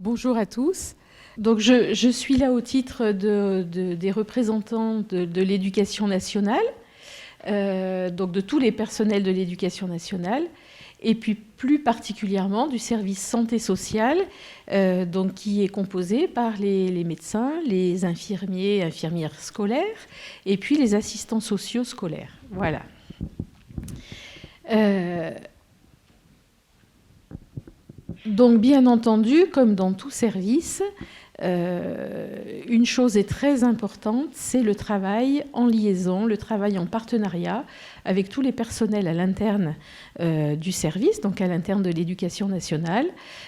Bonjour à tous. Donc je suis là au titre des représentants de l'éducation nationale, donc de tous les personnels de l'éducation nationale, et puis plus particulièrement du service santé sociale, donc qui est composé par les médecins, les infirmiers, infirmières scolaires, et puis les assistants sociaux scolaires. Voilà. Donc bien entendu, comme dans tout service, une chose est très importante, c'est le travail en liaison, le travail en partenariat avec tous les personnels à l'interne du service, donc à l'interne de l'éducation nationale,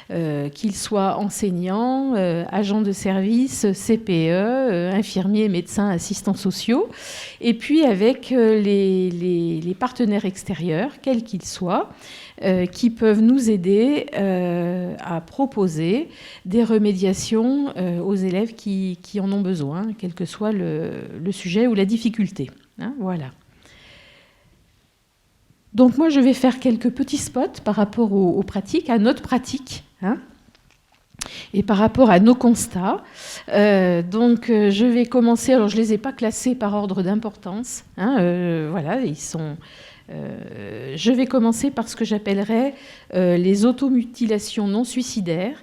qu'ils soient enseignants, agents de service, CPE, infirmiers, médecins, assistants sociaux, et puis avec les partenaires extérieurs, quels qu'ils soient, qui peuvent nous aider à proposer des remédiations aux élèves qui en ont besoin, quel que soit le sujet ou la difficulté. Hein, voilà. Donc moi, je vais faire quelques petits spots par rapport aux pratiques, à notre pratique, hein, et par rapport à nos constats. Donc je vais commencer, alors je ne les ai pas classés par ordre d'importance, hein, voilà, ils sont... je vais commencer par ce que j'appellerais les automutilations non suicidaires,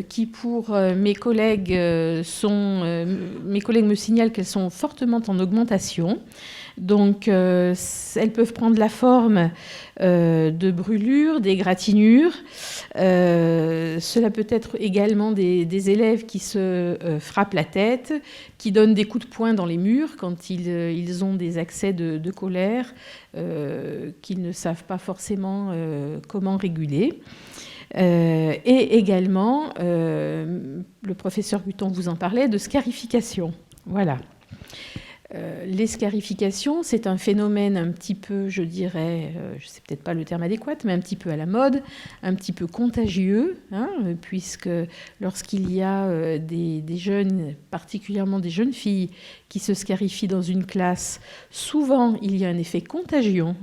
qui pour mes collègues me signalent qu'elles sont fortement en augmentation. Donc elles peuvent prendre la forme de brûlures, d'égratignures. Cela peut être également des élèves qui se frappent la tête, qui donnent des coups de poing dans les murs quand ils ont des accès de colère qu'ils ne savent pas forcément comment réguler. Et également, le professeur Guton vous en parlait, de scarification. Voilà. Les scarifications, c'est un phénomène un petit peu, je dirais, je ne sais peut-être pas le terme adéquat, mais un petit peu à la mode, un petit peu contagieux, hein, puisque lorsqu'il y a des jeunes, particulièrement des jeunes filles, qui se scarifient dans une classe, souvent il y a un effet contagion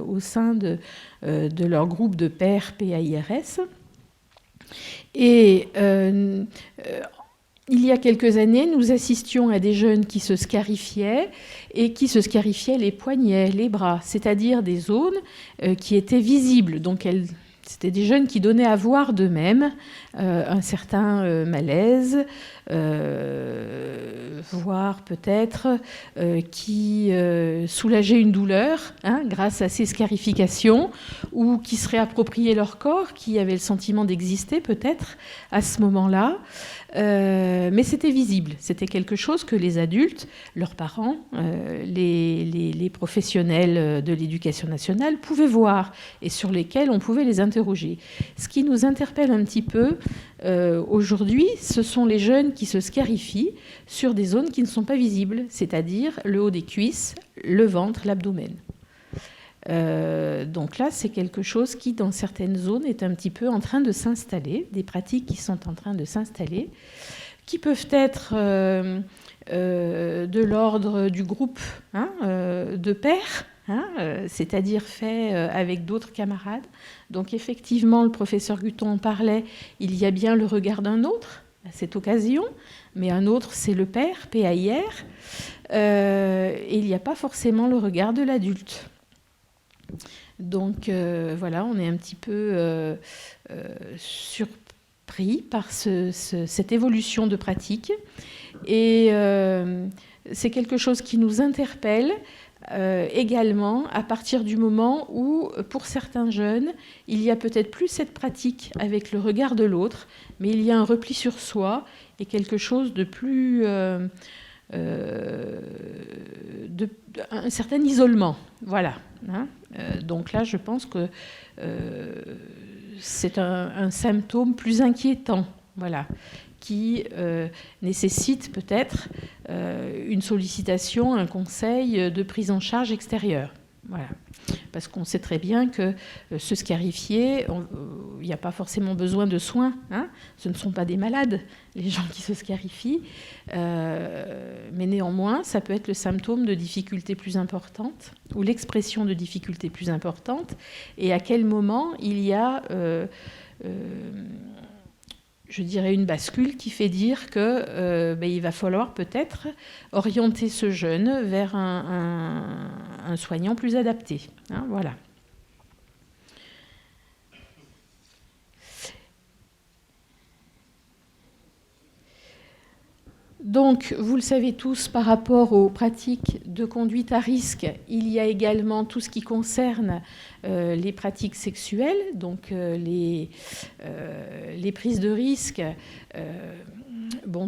au sein de leur groupe de pairs PAIRS. Et il y a quelques années, nous assistions à des jeunes qui se scarifiaient et qui se scarifiaient les poignets, les bras, c'est-à-dire des zones qui étaient visibles. Donc c'était des jeunes qui donnaient à voir d'eux-mêmes un certain malaise, voire peut-être qui soulageaient une douleur, hein, grâce à ces scarifications, ou qui se réappropriaient leur corps, qui avaient le sentiment d'exister peut-être à ce moment-là. Mais c'était visible, c'était quelque chose que les adultes, leurs parents, les professionnels de l'éducation nationale pouvaient voir et sur lesquels on pouvait les interroger. Ce qui nous interpelle un petit peu aujourd'hui, ce sont les jeunes qui se scarifient sur des zones qui ne sont pas visibles, c'est-à-dire le haut des cuisses, le ventre, l'abdomen. Donc là, c'est quelque chose qui, dans certaines zones, est un petit peu en train de s'installer, des pratiques qui sont en train de s'installer, qui peuvent être de l'ordre du groupe, hein, de pairs, hein, c'est-à-dire fait avec d'autres camarades. Donc effectivement, le professeur Guton en parlait, il y a bien le regard d'un autre à cette occasion, mais un autre, c'est le pair, PAIR, et il n'y a pas forcément le regard de l'adulte. Donc voilà, on est un petit peu surpris par cette évolution de pratique. Et c'est quelque chose qui nous interpelle également à partir du moment où, pour certains jeunes, il y a peut-être plus cette pratique avec le regard de l'autre, mais il y a un repli sur soi et quelque chose de plus... un certain isolement. Voilà. Hein, donc là, je pense que c'est un symptôme plus inquiétant, voilà, qui nécessite peut-être une sollicitation, un conseil de prise en charge extérieure. Voilà. Parce qu'on sait très bien que se scarifier, il n'y a pas forcément besoin de soins. Hein, ce ne sont pas des malades, les gens qui se scarifient. Mais néanmoins, ça peut être le symptôme de difficultés plus importantes ou l'expression de difficultés plus importantes. Et à quel moment il y a je dirais, une bascule qui fait dire que il va falloir peut-être orienter ce jeune vers un soignant plus adapté. Hein, voilà. Donc, vous le savez tous, par rapport aux pratiques de conduite à risque, il y a également tout ce qui concerne les pratiques sexuelles, donc les prises de risque.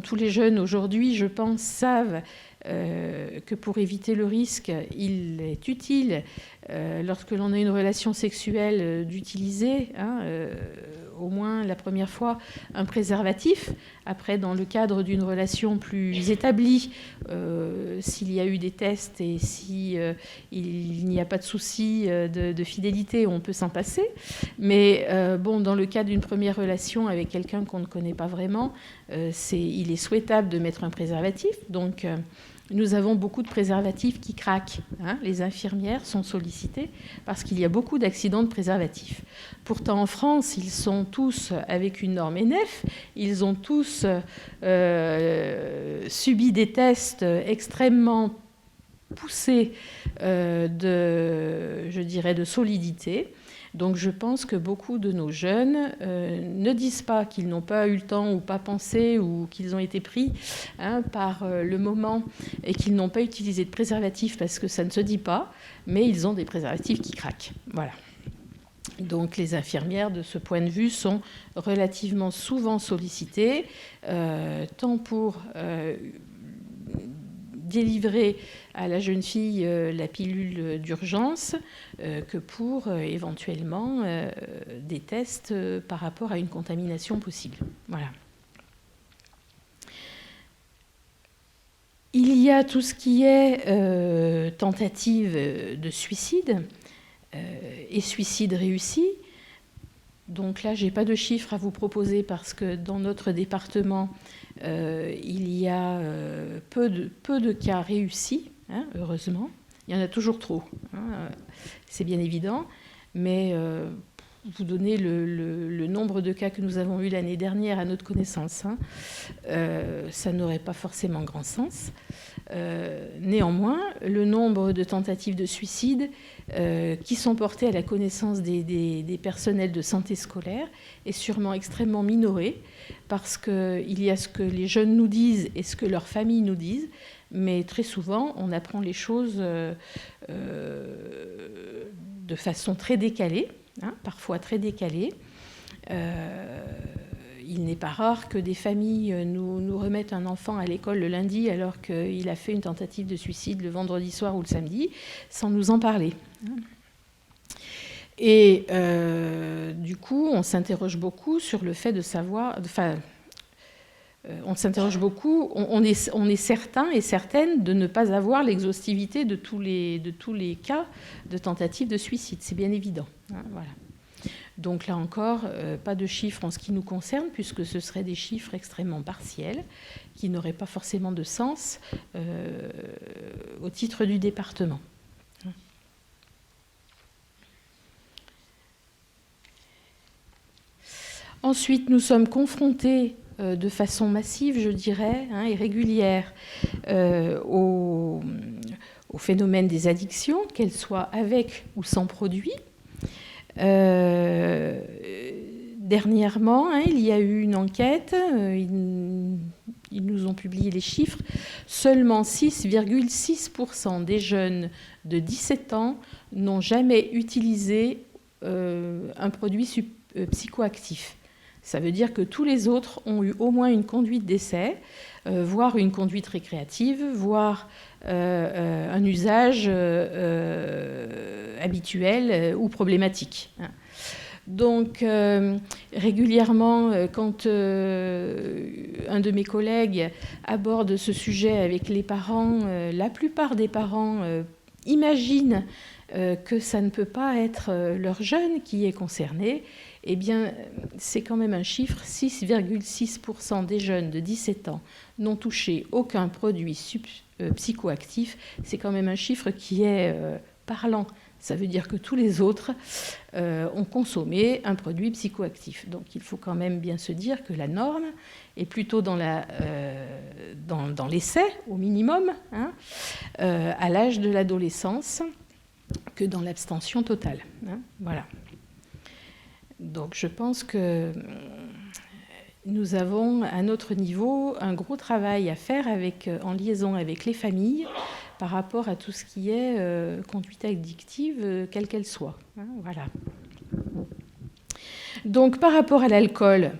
Tous les jeunes aujourd'hui, je pense, savent que pour éviter le risque, il est utile, lorsque l'on a une relation sexuelle, d'utiliser, au moins la première fois, un préservatif. Après, dans le cadre d'une relation plus établie, s'il y a eu des tests et s'il n'y a pas de souci de fidélité, on peut s'en passer. Mais dans le cadre d'une première relation avec quelqu'un qu'on ne connaît pas vraiment, il est souhaitable de mettre un préservatif. Donc, nous avons beaucoup de préservatifs qui craquent. Les infirmières sont sollicitées parce qu'il y a beaucoup d'accidents de préservatifs. Pourtant, en France, ils sont tous avec une norme ENEF. Ils ont tous subi des tests extrêmement poussés de solidité. Donc je pense que beaucoup de nos jeunes ne disent pas qu'ils n'ont pas eu le temps ou pas pensé ou qu'ils ont été pris par le moment et qu'ils n'ont pas utilisé de préservatif parce que ça ne se dit pas, mais ils ont des préservatifs qui craquent. Voilà. Donc les infirmières, de ce point de vue, sont relativement souvent sollicitées, tant pour délivrer à la jeune fille la pilule d'urgence que pour éventuellement des tests par rapport à une contamination possible. Voilà. Il y a tout ce qui est tentative de suicide et suicide réussi. Donc là, je n'ai pas de chiffres à vous proposer parce que dans notre département, il y a peu de cas réussis, heureusement. Il y en a toujours trop, c'est bien évident. Mais vous donnez le nombre de cas que nous avons eu l'année dernière à notre connaissance, ça n'aurait pas forcément grand sens. Néanmoins, le nombre de tentatives de suicide qui sont portées à la connaissance des personnels de santé scolaire est sûrement extrêmement minoré parce qu'il y a ce que les jeunes nous disent et ce que leurs familles nous disent, mais très souvent, on apprend les choses de façon très décalée, parfois très décalée. Il n'est pas rare que des familles nous remettent un enfant à l'école le lundi alors qu'il a fait une tentative de suicide le vendredi soir ou le samedi, sans nous en parler. Et du coup, on s'interroge beaucoup sur le fait de savoir... on s'interroge beaucoup, on est certain et certaine de ne pas avoir l'exhaustivité de tous les cas de tentative de suicide, c'est bien évident. Voilà. Donc là encore, pas de chiffres en ce qui nous concerne, puisque ce seraient des chiffres extrêmement partiels, qui n'auraient pas forcément de sens au titre du département. Ensuite, nous sommes confrontés de façon massive, je dirais, et régulière, au phénomène des addictions, qu'elles soient avec ou sans produit. Dernièrement, il y a eu une enquête, ils nous ont publié les chiffres, seulement 6,6% des jeunes de 17 ans n'ont jamais utilisé un produit psychoactif. Ça veut dire que tous les autres ont eu au moins une conduite d'essai, voire une conduite récréative, voire un usage habituel ou problématique. Donc, régulièrement, quand un de mes collègues aborde ce sujet avec les parents, la plupart des parents imaginent que ça ne peut pas être leur jeune qui est concerné. Eh bien, c'est quand même un chiffre, 6,6% des jeunes de 17 ans n'ont touché aucun produit psychoactif. C'est quand même un chiffre qui est parlant. Ça veut dire que tous les autres ont consommé un produit psychoactif. Donc il faut quand même bien se dire que la norme est plutôt dans l'essai, au minimum, hein, à l'âge de l'adolescence, que dans l'abstention totale. Hein, voilà. Donc je pense que nous avons à notre niveau un gros travail à faire en liaison avec les familles par rapport à tout ce qui est conduite addictive, quelle qu'elle soit. Hein, voilà. Donc par rapport à l'alcool,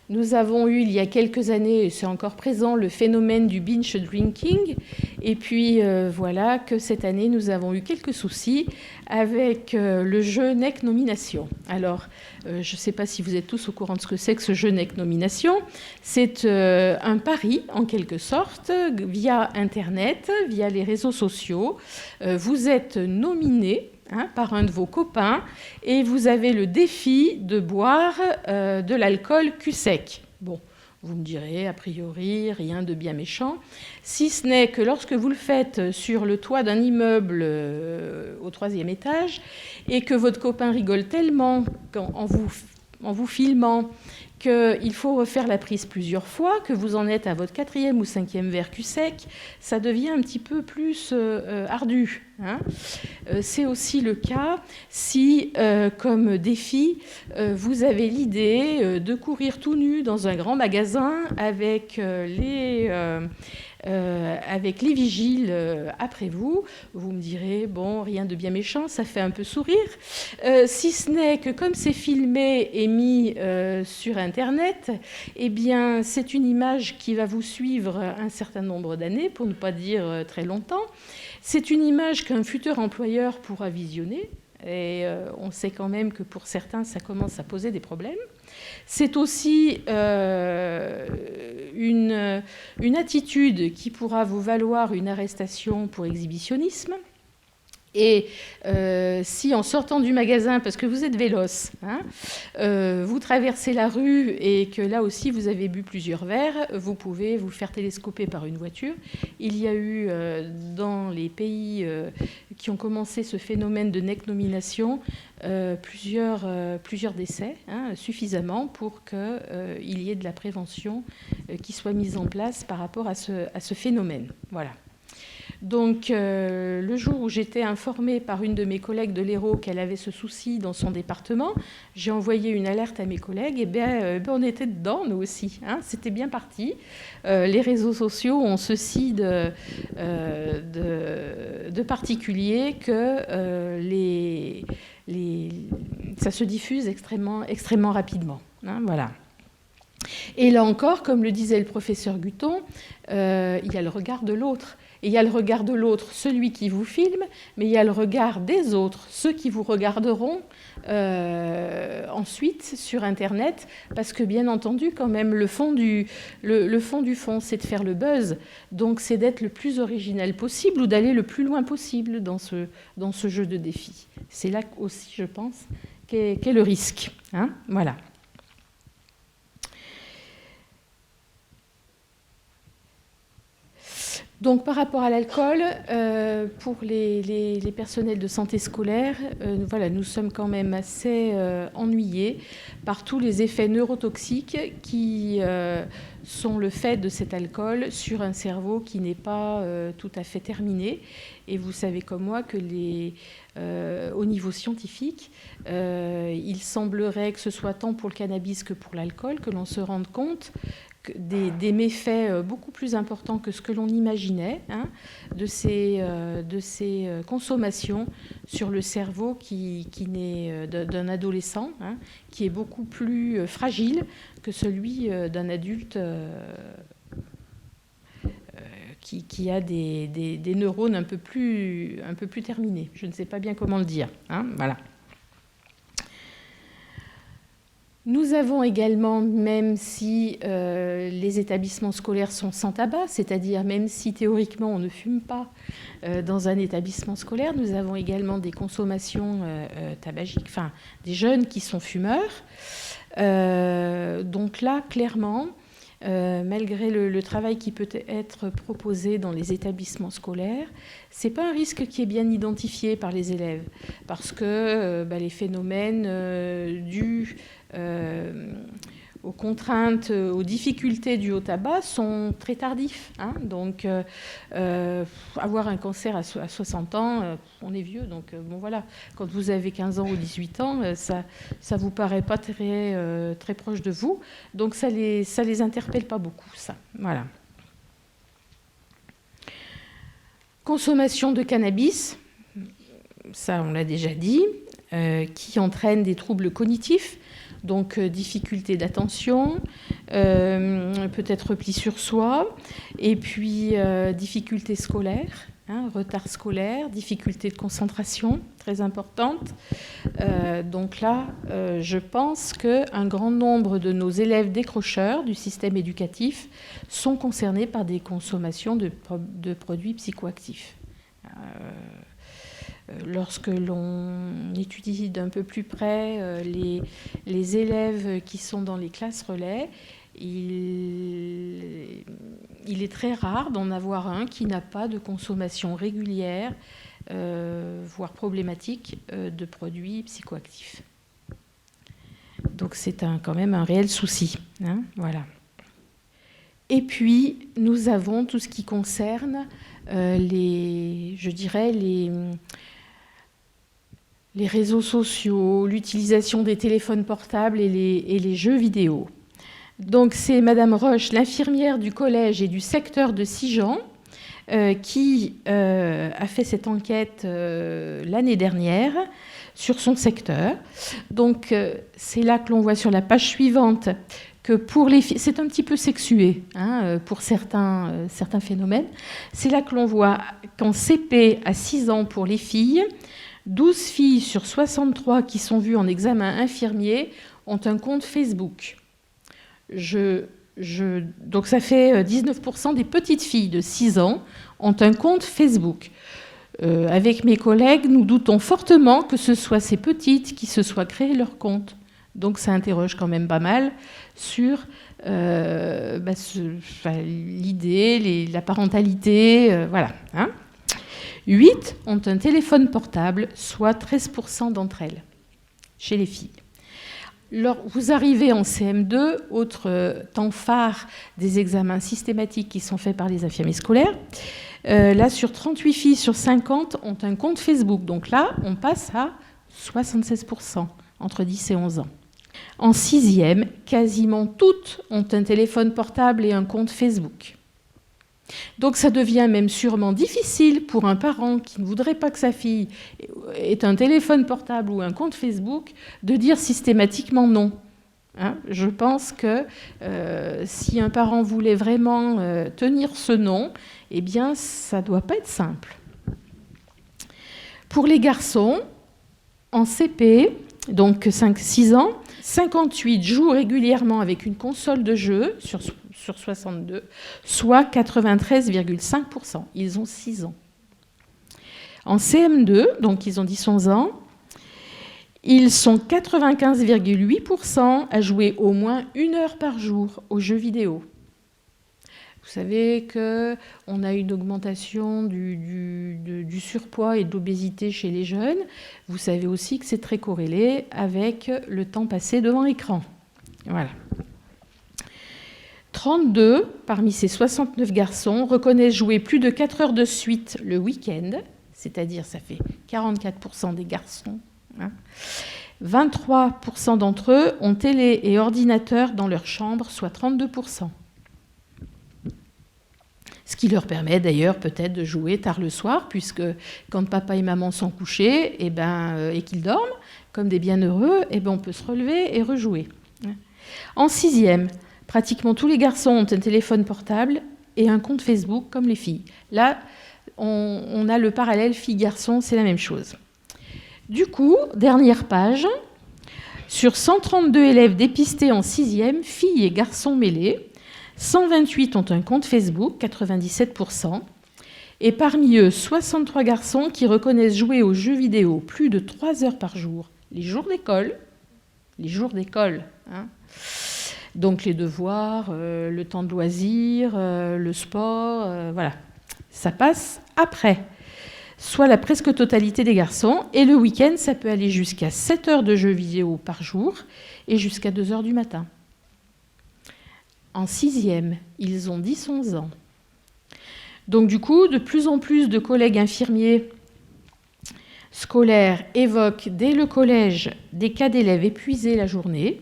nous avons eu il y a quelques années, et c'est encore présent, le phénomène du binge drinking. Et puis voilà que cette année, nous avons eu quelques soucis avec le jeu Neck-Nomination. Alors, je ne sais pas si vous êtes tous au courant de ce que c'est que ce jeu Neck-Nomination. C'est un pari, en quelque sorte, via Internet, via les réseaux sociaux. Vous êtes nominé par un de vos copains, et vous avez le défi de boire de l'alcool cul sec. Bon, vous me direz, a priori, rien de bien méchant, si ce n'est que lorsque vous le faites sur le toit d'un immeuble au 3e étage, et que votre copain rigole tellement en vous filmant qu'il faut refaire la prise plusieurs fois, que vous en êtes à votre 4e ou 5e verre cul sec, ça devient un petit peu plus ardu. Hein. C'est aussi le cas si, comme défi, vous avez l'idée de courir tout nu dans un grand magasin avec les vigiles après vous. Vous me direz, bon, rien de bien méchant, ça fait un peu sourire. Si ce n'est que comme c'est filmé et mis sur Internet, eh bien, c'est une image qui va vous suivre un certain nombre d'années, pour ne pas dire très longtemps. C'est une image qu'un futur employeur pourra visionner. Et on sait quand même que pour certains, ça commence à poser des problèmes. C'est aussi une attitude qui pourra vous valoir une arrestation pour exhibitionnisme. Et si en sortant du magasin, parce que vous êtes véloce, hein, vous traversez la rue et que là aussi vous avez bu plusieurs verres, vous pouvez vous faire télescoper par une voiture. Il y a eu dans les pays qui ont commencé ce phénomène de neck-nomination plusieurs décès, hein, suffisamment pour qu'il y ait de la prévention qui soit mise en place par rapport à ce phénomène. Voilà. Donc, le jour où j'étais informée par une de mes collègues de l'Hérault qu'elle avait ce souci dans son département, j'ai envoyé une alerte à mes collègues, et bien, on était dedans, nous aussi. Hein, c'était bien parti. Les réseaux sociaux ont ceci de particulier que ça se diffuse extrêmement rapidement. Hein, voilà. Et là encore, comme le disait le professeur Guton, il y a le regard de l'autre. Et il y a le regard de l'autre, celui qui vous filme, mais il y a le regard des autres, ceux qui vous regarderont ensuite sur Internet, parce que bien entendu, quand même, le fond du fond, c'est de faire le buzz. Donc, c'est d'être le plus original possible ou d'aller le plus loin possible dans ce jeu de défi. C'est là aussi, je pense, qu'est le risque. Hein, voilà. Donc, par rapport à l'alcool, pour les personnels de santé scolaire, voilà, nous sommes quand même assez ennuyés par tous les effets neurotoxiques qui sont le fait de cet alcool sur un cerveau qui n'est pas tout à fait terminé. Et vous savez comme moi que au niveau scientifique, il semblerait que ce soit tant pour le cannabis que pour l'alcool que l'on se rende compte des méfaits beaucoup plus importants que ce que l'on imaginait, hein, de ces consommations sur le cerveau d'un adolescent, hein, qui est beaucoup plus fragile que celui d'un adulte qui a des neurones un peu plus terminés. Je ne sais pas bien comment le dire. Hein, voilà. Nous avons également, même si les établissements scolaires sont sans tabac, c'est-à-dire même si théoriquement on ne fume pas dans un établissement scolaire, nous avons également des consommations tabagiques, enfin des jeunes qui sont fumeurs. Donc là, clairement, malgré le travail qui peut être proposé dans les établissements scolaires, ce n'est pas un risque qui est bien identifié par les élèves, parce que les phénomènes dus aux contraintes, aux difficultés dues au tabac sont très tardifs. Donc, avoir un cancer à 60 ans, on est vieux. Donc, bon, voilà. Quand vous avez 15 ans ou 18 ans, ça ne vous paraît pas très proche de vous. Donc, ça les interpelle pas beaucoup, ça. Voilà. Consommation de cannabis, ça, on l'a déjà dit, qui entraîne des troubles cognitifs. Donc, difficulté d'attention, peut-être repli sur soi, et puis difficulté scolaire, retard scolaire, difficulté de concentration, très importante. Donc là, je pense qu'un grand nombre de nos élèves décrocheurs du système éducatif sont concernés par des consommations de produits psychoactifs. Lorsque l'on étudie d'un peu plus près les élèves qui sont dans les classes relais, il est très rare d'en avoir un qui n'a pas de consommation régulière, voire problématique, de produits psychoactifs. Donc c'est quand même un réel souci. Voilà. Et puis, nous avons tout ce qui concerne les réseaux sociaux, l'utilisation des téléphones portables et les jeux vidéo. Donc, c'est Madame Roche, l'infirmière du collège et du secteur de Sigean, qui a fait cette enquête l'année dernière sur son secteur. Donc, c'est là que l'on voit sur la page suivante que pour les filles, c'est un petit peu sexué pour certains phénomènes. C'est là que l'on voit qu'en CP à 6 ans pour les filles, 12 filles sur 63 qui sont vues en examen infirmier ont un compte Facebook. Donc ça fait 19% des petites filles de 6 ans ont un compte Facebook. Avec mes collègues, nous doutons fortement que ce soit ces petites qui se soient créées leur compte. Donc ça interroge quand même pas mal sur l'idée, la parentalité, voilà. 8 ont un téléphone portable, soit 13% d'entre elles, chez les filles. Vous arrivez en CM2, autre temps phare des examens systématiques qui sont faits par les infirmiers scolaires. Là, sur 38 filles sur 50 ont un compte Facebook. Donc là, on passe à 76% entre 10 et 11 ans. En 6e, quasiment toutes ont un téléphone portable et un compte Facebook. Donc ça devient même sûrement difficile pour un parent qui ne voudrait pas que sa fille ait un téléphone portable ou un compte Facebook de dire systématiquement non. Je pense que si un parent voulait vraiment tenir ce non, eh bien ça ne doit pas être simple. Pour les garçons, en CP, donc 5-6 ans, 58 jouent régulièrement avec une console de jeu sur 62, soit 93,5%. Ils ont 6 ans. En CM2, donc ils ont 10-11 ans, ils sont 95,8% à jouer au moins 1 heure par jour aux jeux vidéo. Vous savez qu'on a une augmentation du surpoids et de l'obésité chez les jeunes. Vous savez aussi que c'est très corrélé avec le temps passé devant l'écran. Voilà. 32 parmi ces 69 garçons reconnaissent jouer plus de 4 heures de suite le week-end, c'est-à-dire ça fait 44% des garçons. 23% d'entre eux ont télé et ordinateur dans leur chambre, soit 32%. Ce qui leur permet d'ailleurs peut-être de jouer tard le soir, puisque quand papa et maman sont couchés et qu'ils dorment, comme des bienheureux, on peut se relever et rejouer. En 6e, pratiquement tous les garçons ont un téléphone portable et un compte Facebook, comme les filles. Là, on a le parallèle filles-garçons, c'est la même chose. Du coup, dernière page, sur 132 élèves dépistés en 6e, filles et garçons mêlés, 128 ont un compte Facebook, 97%, et parmi eux, 63 garçons qui reconnaissent jouer aux jeux vidéo plus de 3 heures par jour, les jours d'école, Donc les devoirs, le temps de loisirs, le sport, voilà. Ça passe après. Soit la presque totalité des garçons. Et le week-end, ça peut aller jusqu'à 7 heures de jeux vidéo par jour et jusqu'à 2 heures du matin. En 6e, ils ont 10-11 ans. Donc du coup, de plus en plus de collègues infirmiers scolaires évoquent dès le collège des cas d'élèves épuisés la journée,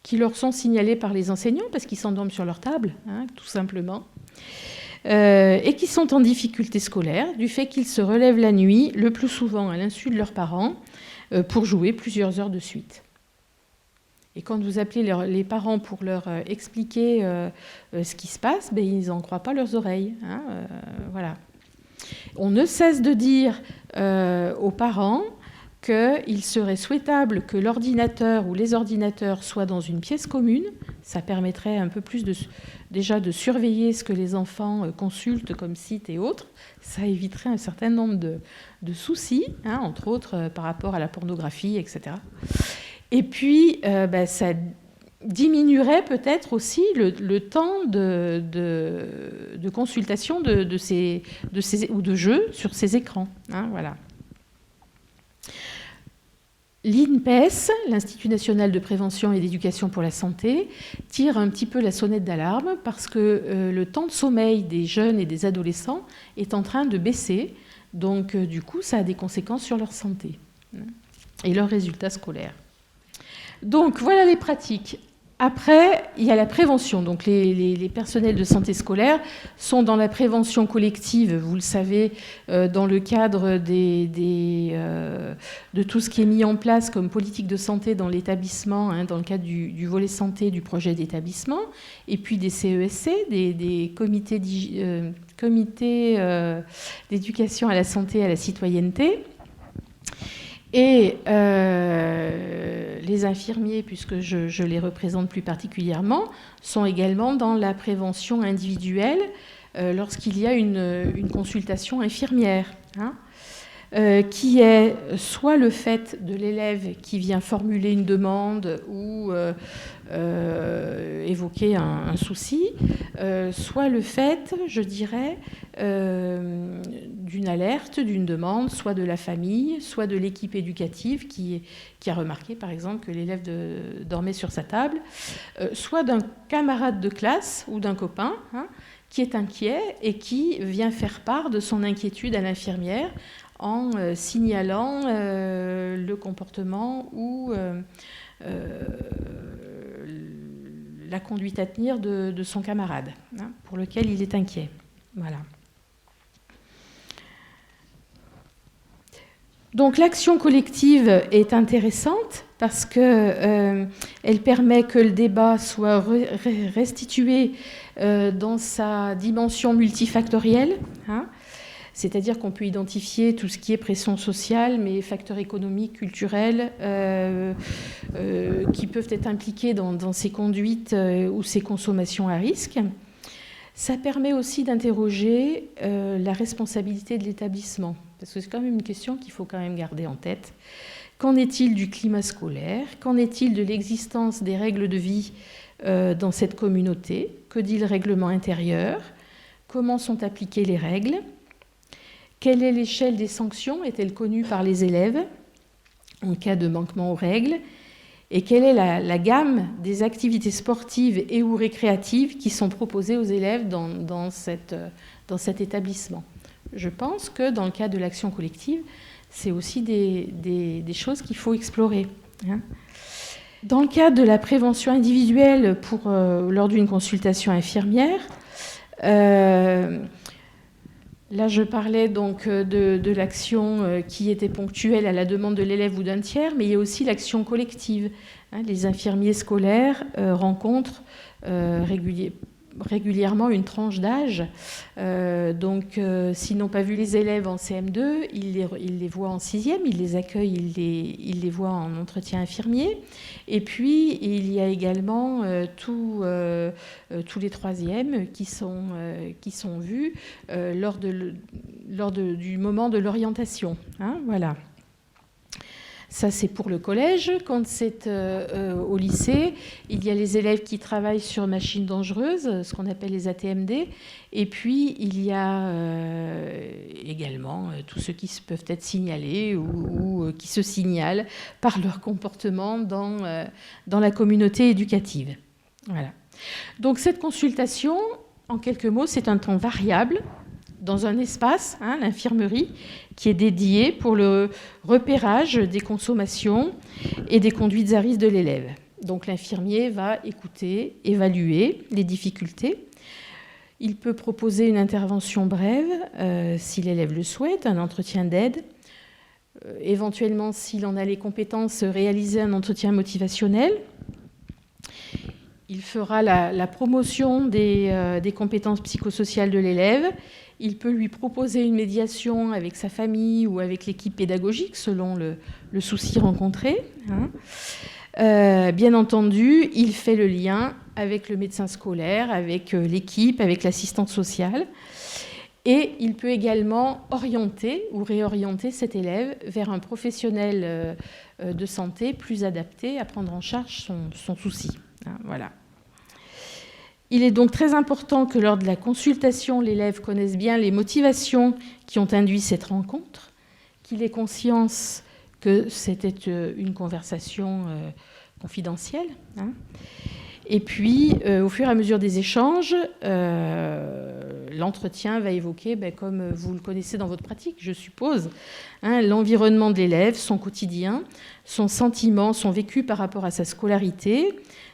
qui leur sont signalés par les enseignants parce qu'ils s'endorment sur leur table, tout simplement, et qui sont en difficulté scolaire du fait qu'ils se relèvent la nuit, le plus souvent à l'insu de leurs parents, pour jouer plusieurs heures de suite. Et quand vous appelez les parents pour leur expliquer ce qui se passe, ben, ils n'en croient pas leurs oreilles. Voilà. On ne cesse de dire aux parents qu'il serait souhaitable que l'ordinateur ou les ordinateurs soient dans une pièce commune. Ça permettrait un peu plus déjà de surveiller ce que les enfants consultent comme sites et autres. Ça éviterait un certain nombre de soucis, entre autres par rapport à la pornographie, etc. Et puis, ça diminuerait peut-être aussi le temps de consultation de ces, ou de jeu sur ces écrans. Voilà. L'INPES, l'Institut national de prévention et d'éducation pour la santé, tire un petit peu la sonnette d'alarme parce que le temps de sommeil des jeunes et des adolescents est en train de baisser. Donc, du coup, ça a des conséquences sur leur santé et leurs résultats scolaires. Donc, voilà les pratiques. Après, il y a la prévention. Donc, les personnels de santé scolaire sont dans la prévention collective, vous le savez, dans le cadre de tout ce qui est mis en place comme politique de santé dans l'établissement, dans le cadre du volet santé du projet d'établissement, et puis des CESC, des comités d'éducation à la santé et à la citoyenneté. Et les infirmiers, puisque je les représente plus particulièrement, sont également dans la prévention individuelle lorsqu'il y a une consultation infirmière, qui est soit le fait de l'élève qui vient formuler une demande ou évoquer un souci, soit le fait, je dirais, d'une alerte, d'une demande, soit de la famille, soit de l'équipe éducative qui a remarqué, par exemple, que l'élève dormait sur sa table, soit d'un camarade de classe ou d'un copain qui est inquiet et qui vient faire part de son inquiétude à l'infirmière en signalant le comportement ou la conduite à tenir de son camarade, pour lequel il est inquiet. Voilà. Donc l'action collective est intéressante parce qu'elle permet que le débat soit restitué dans sa dimension multifactorielle, c'est-à-dire qu'on peut identifier tout ce qui est pression sociale, mais facteurs économiques, culturels, qui peuvent être impliqués dans ces conduites ou ces consommations à risque. Ça permet aussi d'interroger la responsabilité de l'établissement, parce que c'est quand même une question qu'il faut quand même garder en tête. Qu'en est-il du climat scolaire? Qu'en est-il de l'existence des règles de vie dans cette communauté? Que dit le règlement intérieur? Comment sont appliquées les règles? Quelle est l'échelle des sanctions? Est-elle connue par les élèves en cas de manquement aux règles? Et quelle est la gamme des activités sportives et ou récréatives qui sont proposées aux élèves dans cet établissement? Je pense que dans le cas de l'action collective, c'est aussi des choses qu'il faut explorer. Dans le cas de la prévention individuelle lors d'une consultation infirmière, là, je parlais donc de l'action qui était ponctuelle à la demande de l'élève ou d'un tiers, mais il y a aussi l'action collective. Les infirmiers scolaires rencontrent régulièrement une tranche d'âge. Donc, s'ils n'ont pas vu les élèves en CM2, ils les voient en 6e, ils les accueillent, ils les voient en entretien infirmier. Et puis, il y a également tous les 3e qui sont vus lors du moment de l'orientation. Voilà. Ça, c'est pour le collège. Quand c'est au lycée, il y a les élèves qui travaillent sur machines dangereuses, ce qu'on appelle les ATMD. Et puis, il y a également tous ceux qui peuvent être signalés ou qui se signalent par leur comportement dans la communauté éducative. Voilà. Donc, cette consultation, en quelques mots, c'est un temps variable dans un espace, l'infirmerie, qui est dédié pour le repérage des consommations et des conduites à risque de l'élève. Donc l'infirmier va écouter, évaluer les difficultés. Il peut proposer une intervention brève, si l'élève le souhaite, un entretien d'aide. Éventuellement, s'il en a les compétences, réaliser un entretien motivationnel. Il fera la promotion des compétences psychosociales de l'élève. Il peut lui proposer une médiation avec sa famille ou avec l'équipe pédagogique, selon le souci rencontré. Bien entendu, il fait le lien avec le médecin scolaire, avec l'équipe, avec l'assistante sociale. Et il peut également orienter ou réorienter cet élève vers un professionnel de santé plus adapté à prendre en charge son souci. Voilà. Il est donc très important que lors de la consultation, l'élève connaisse bien les motivations qui ont induit cette rencontre, qu'il ait conscience que c'était une conversation confidentielle. Et puis, au fur et à mesure des échanges, l'entretien va évoquer, comme vous le connaissez dans votre pratique, je suppose, l'environnement de l'élève, son quotidien, son sentiment, son vécu par rapport à sa scolarité,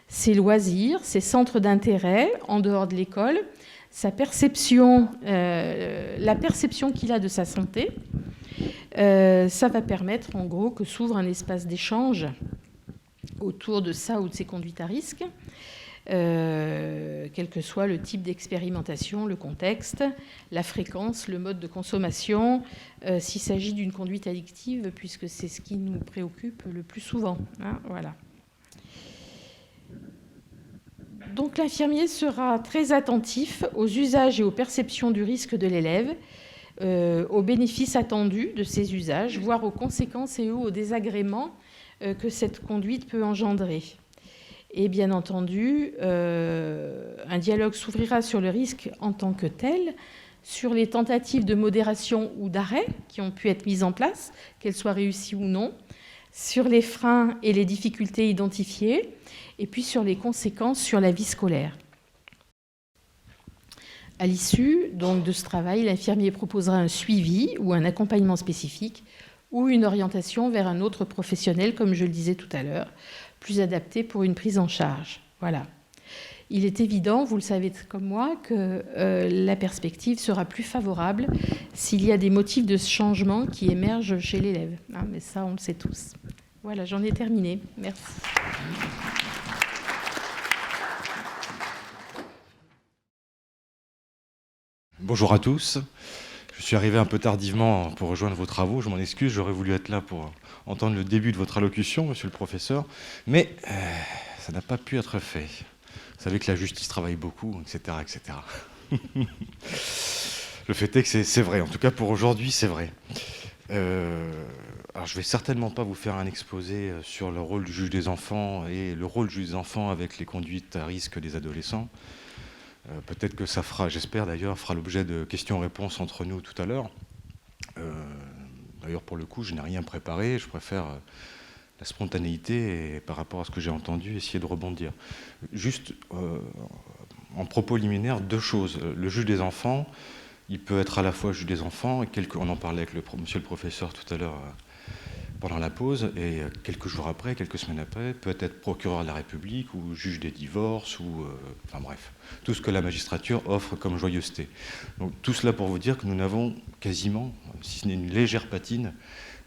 ses loisirs, ses centres d'intérêt en dehors de l'école, sa perception, la perception qu'il a de sa santé. Ça va permettre, en gros, que s'ouvre un espace d'échange autour de ça ou de ses conduites à risque, quel que soit le type d'expérimentation, le contexte, la fréquence, le mode de consommation, s'il s'agit d'une conduite addictive, puisque c'est ce qui nous préoccupe le plus souvent. Voilà. Donc l'infirmier sera très attentif aux usages et aux perceptions du risque de l'élève, aux bénéfices attendus de ces usages, voire aux conséquences et aux désagréments que cette conduite peut engendrer. Et bien entendu, un dialogue s'ouvrira sur le risque en tant que tel, sur les tentatives de modération ou d'arrêt qui ont pu être mises en place, qu'elles soient réussies ou non, sur les freins et les difficultés identifiées, et puis sur les conséquences sur la vie scolaire. À l'issue donc, de ce travail, l'infirmier proposera un suivi ou un accompagnement spécifique ou une orientation vers un autre professionnel, comme je le disais tout à l'heure, plus adapté pour une prise en charge. Voilà. Il est évident, vous le savez comme moi, que la perspective sera plus favorable s'il y a des motifs de changement qui émergent chez l'élève. Mais ça, on le sait tous. Voilà, j'en ai terminé. Merci. Bonjour à tous. Je suis arrivé un peu tardivement pour rejoindre vos travaux. Je m'en excuse, j'aurais voulu être là pour entendre le début de votre allocution, monsieur le professeur. Mais ça n'a pas pu être fait. Vous savez que la justice travaille beaucoup, etc. etc. Le fait est que c'est vrai. En tout cas, pour aujourd'hui, c'est vrai. Alors, je ne vais certainement pas vous faire un exposé sur le rôle du juge des enfants et le rôle du juge des enfants avec les conduites à risque des adolescents. Peut-être que ça fera, j'espère d'ailleurs, fera l'objet de questions-réponses entre nous tout à l'heure. D'ailleurs, pour le coup, je n'ai rien préparé. Je préfère la spontanéité et par rapport à ce que j'ai entendu, essayer de rebondir. Juste en propos liminaire, deux choses. Le juge des enfants, il peut être à la fois juge des enfants, et on en parlait avec monsieur le professeur tout à l'heure pendant la pause, et quelques jours après, quelques semaines après, peut être procureur de la République ou juge des divorces, enfin bref, tout ce que la magistrature offre comme joyeuseté. Donc tout cela pour vous dire que nous n'avons quasiment, si ce n'est une légère patine,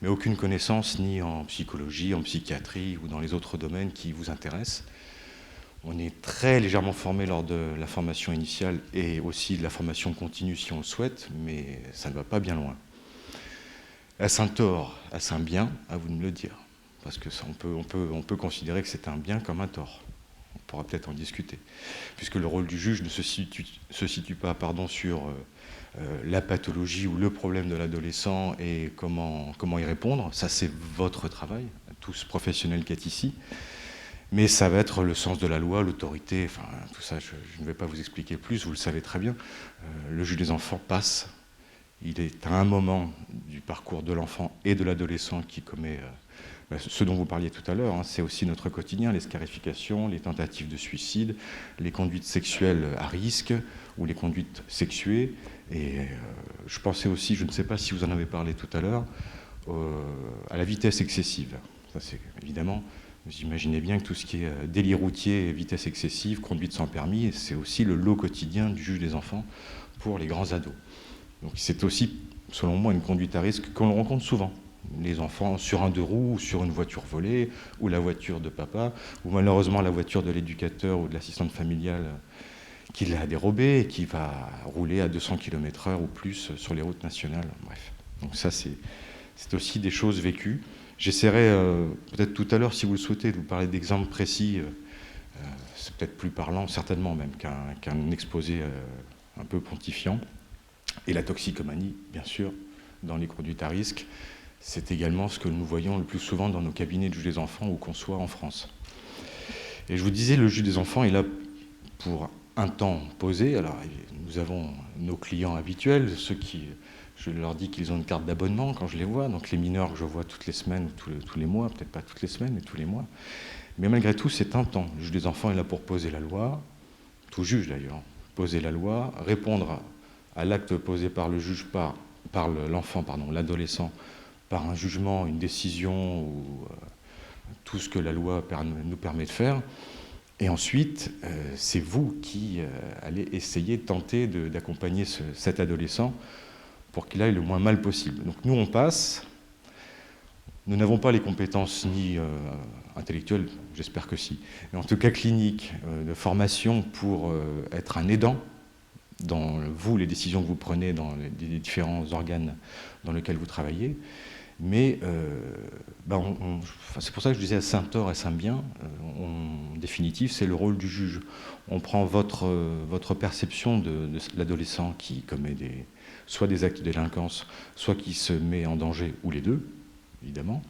mais aucune connaissance ni en psychologie, en psychiatrie ou dans les autres domaines qui vous intéressent. On est très légèrement formé lors de la formation initiale et aussi de la formation continue si on le souhaite, mais ça ne va pas bien loin. Est-ce un tort, est-ce un bien? À vous de me le dire. Parce que ça, on peut considérer que c'est un bien comme un tort. pourra peut-être en discuter. Puisque le rôle du juge ne se situe pas sur la pathologie ou le problème de l'adolescent et comment y répondre. Ça, c'est votre travail, tous professionnels qui êtes ici. Mais ça va être le sens de la loi, l'autorité, enfin tout ça, je ne vais pas vous expliquer plus, vous le savez très bien. Le juge des enfants passe, il est à un moment du parcours de l'enfant et de l'adolescent qui commet ce dont vous parliez tout à l'heure, hein, c'est aussi notre quotidien, les scarifications, les tentatives de suicide, les conduites sexuelles à risque ou les conduites sexuées. Et je pensais aussi, je ne sais pas si vous en avez parlé tout à l'heure, à la vitesse excessive. Ça, c'est évidemment... Vous imaginez bien que tout ce qui est délit routier, vitesse excessive, conduite sans permis, c'est aussi le lot quotidien du juge des enfants pour les grands ados. Donc c'est aussi, selon moi, une conduite à risque qu'on rencontre souvent. Les enfants sur un deux roues, ou sur une voiture volée, ou la voiture de papa, ou malheureusement la voiture de l'éducateur ou de l'assistante familiale qui l'a dérobée et qui va rouler à 200 km/h ou plus sur les routes nationales. Bref. Donc ça, c'est aussi des choses vécues. J'essaierai peut-être tout à l'heure, si vous le souhaitez, de vous parler d'exemples précis. C'est peut-être plus parlant, certainement même, qu'un exposé un peu pontifiant. Et la toxicomanie, bien sûr, dans les conduites à risque, c'est également ce que nous voyons le plus souvent dans nos cabinets de juge des enfants où qu'on soit en France. Et je vous disais, le juge des enfants est là pour un temps posé. Alors, nous avons nos clients habituels, ceux qui... Je leur dis qu'ils ont une carte d'abonnement quand je les vois, donc les mineurs que je vois toutes les semaines, tous les mois, peut-être pas toutes les semaines, mais tous les mois. Mais malgré tout, c'est un temps. Le juge des enfants est là pour poser la loi, tout juge d'ailleurs, poser la loi, répondre à l'acte posé par le juge, par l'enfant, l'adolescent, par un jugement, une décision, ou tout ce que la loi nous permet de faire. Et ensuite, c'est vous qui allez essayer, tenter d'accompagner cet adolescent pour qu'il aille le moins mal possible. Donc nous, on passe. Nous n'avons pas les compétences ni intellectuelles, j'espère que si, mais en tout cas cliniques, de formation pour être un aidant dans les décisions que vous prenez dans les différents organes dans lesquels vous travaillez. Mais c'est pour ça que je disais Saint-Tort et Saint-Bien, en définitive, c'est le rôle du juge. On prend votre perception de l'adolescent qui commet soit des actes de délinquance, soit qui se met en danger, ou les deux, évidemment.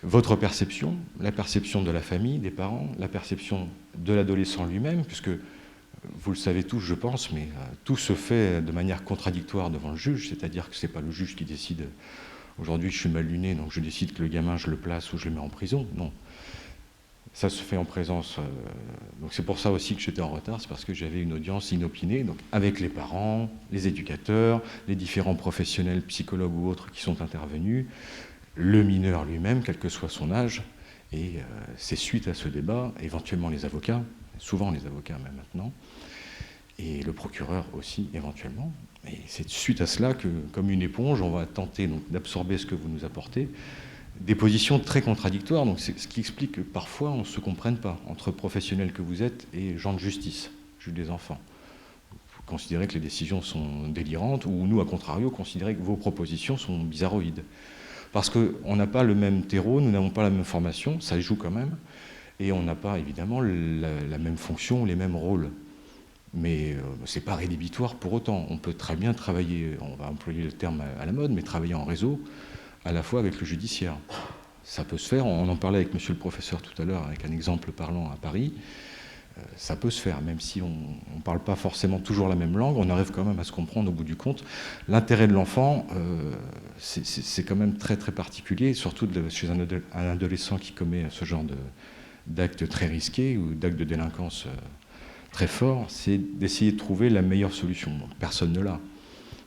Votre perception, la perception de la famille, des parents, la perception de l'adolescent lui-même, puisque vous le savez tous, je pense, mais tout se fait de manière contradictoire devant le juge, c'est-à-dire que ce n'est pas le juge qui décide « aujourd'hui je suis mal luné, donc je décide que le gamin je le place ou je le mets en prison ». Non. Ça se fait en présence, donc c'est pour ça aussi que j'étais en retard, c'est parce que j'avais une audience inopinée, donc avec les parents, les éducateurs, les différents professionnels, psychologues ou autres qui sont intervenus, le mineur lui-même, quel que soit son âge, et c'est suite à ce débat, éventuellement les avocats, souvent les avocats même maintenant, et le procureur aussi éventuellement, et c'est suite à cela que, comme une éponge, on va tenter d'absorber ce que vous nous apportez, des positions très contradictoires, donc c'est ce qui explique que parfois on ne se comprenne pas entre professionnels que vous êtes et gens de justice, juge des enfants. Vous considérez que les décisions sont délirantes, ou nous, à contrario, considérez que vos propositions sont bizarroïdes. Parce qu'on n'a pas le même terreau, nous n'avons pas la même formation, ça joue quand même, et on n'a pas évidemment la même fonction, les mêmes rôles. Mais ce n'est pas rédhibitoire pour autant. On peut très bien travailler, on va employer le terme à la mode, mais travailler en réseau, à la fois avec le judiciaire. Ça peut se faire, on en parlait avec monsieur le professeur tout à l'heure, avec un exemple parlant à Paris, ça peut se faire, même si on ne parle pas forcément toujours la même langue, on arrive quand même à se comprendre au bout du compte. L'intérêt de l'enfant, c'est quand même très très particulier, surtout chez un adolescent qui commet ce genre d'actes très risqués ou d'actes de délinquance très forts, c'est d'essayer de trouver la meilleure solution. Donc, personne ne l'a.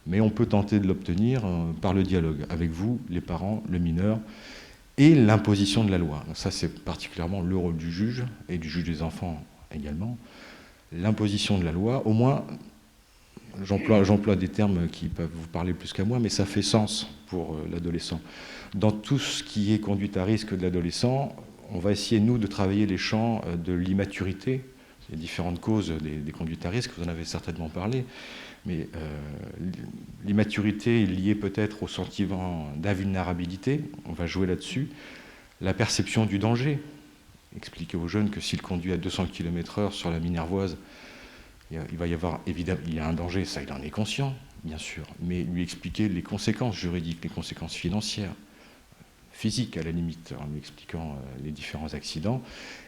Mais on peut tenter de l'obtenir par le dialogue avec vous, les parents, le mineur, et l'imposition de la loi. Donc ça, c'est particulièrement le rôle du juge, et du juge des enfants également. L'imposition de la loi, au moins, j'emploie des termes qui peuvent vous parler plus qu'à moi, mais ça fait sens pour l'adolescent. Dans tout ce qui est conduite à risque de l'adolescent, on va essayer, nous, de travailler les champs de l'immaturité, les différentes causes des conduites à risque, vous en avez certainement parlé, mais l'immaturité est liée peut-être au sentiment d'invulnérabilité, on va jouer là-dessus, la perception du danger, expliquer aux jeunes que s'il conduit à 200 km/h sur la Minervoise, il va y avoir, évidemment, il y a un danger, ça il en est conscient, bien sûr, mais lui expliquer les conséquences juridiques, les conséquences financières, physiques à la limite, en lui expliquant les différents accidents.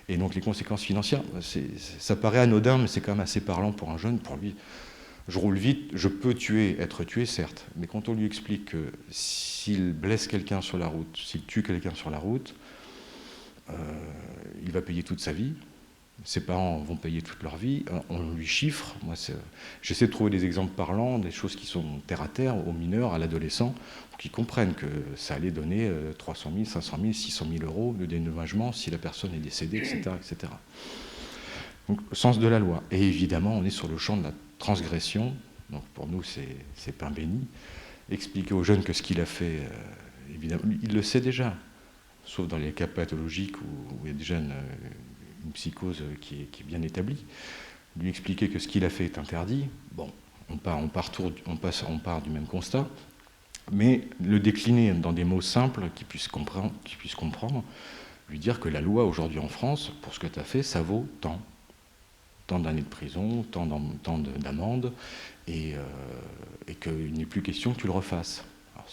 Et donc les conséquences financières, ça paraît anodin, mais c'est quand même assez parlant pour un jeune. Pour lui, je roule vite, je peux être tué, certes, mais quand on lui explique que s'il blesse quelqu'un sur la route, s'il tue quelqu'un sur la route, il va payer toute sa vie. Ses parents vont payer toute leur vie, on lui chiffre. Moi, j'essaie de trouver des exemples parlants, des choses qui sont terre à terre, aux mineurs, à l'adolescent, pour qu'ils comprennent que ça allait donner 300 000, 500 000, 600 000 euros de dédommagement si la personne est décédée, etc., etc. Donc, le sens de la loi. Et évidemment, on est sur le champ de la transgression. Donc, pour nous, c'est pain béni. Expliquer aux jeunes que ce qu'il a fait, évidemment, il le sait déjà, sauf dans les cas pathologiques où il y a déjà une psychose qui est bien établie, lui expliquer que ce qu'il a fait est interdit, bon, on part du même constat, mais le décliner dans des mots simples qu'il puisse comprendre, lui dire que la loi aujourd'hui en France, pour ce que tu as fait, ça vaut tant d'années de prison, tant d'amende, et qu'il n'est plus question que tu le refasses. Alors,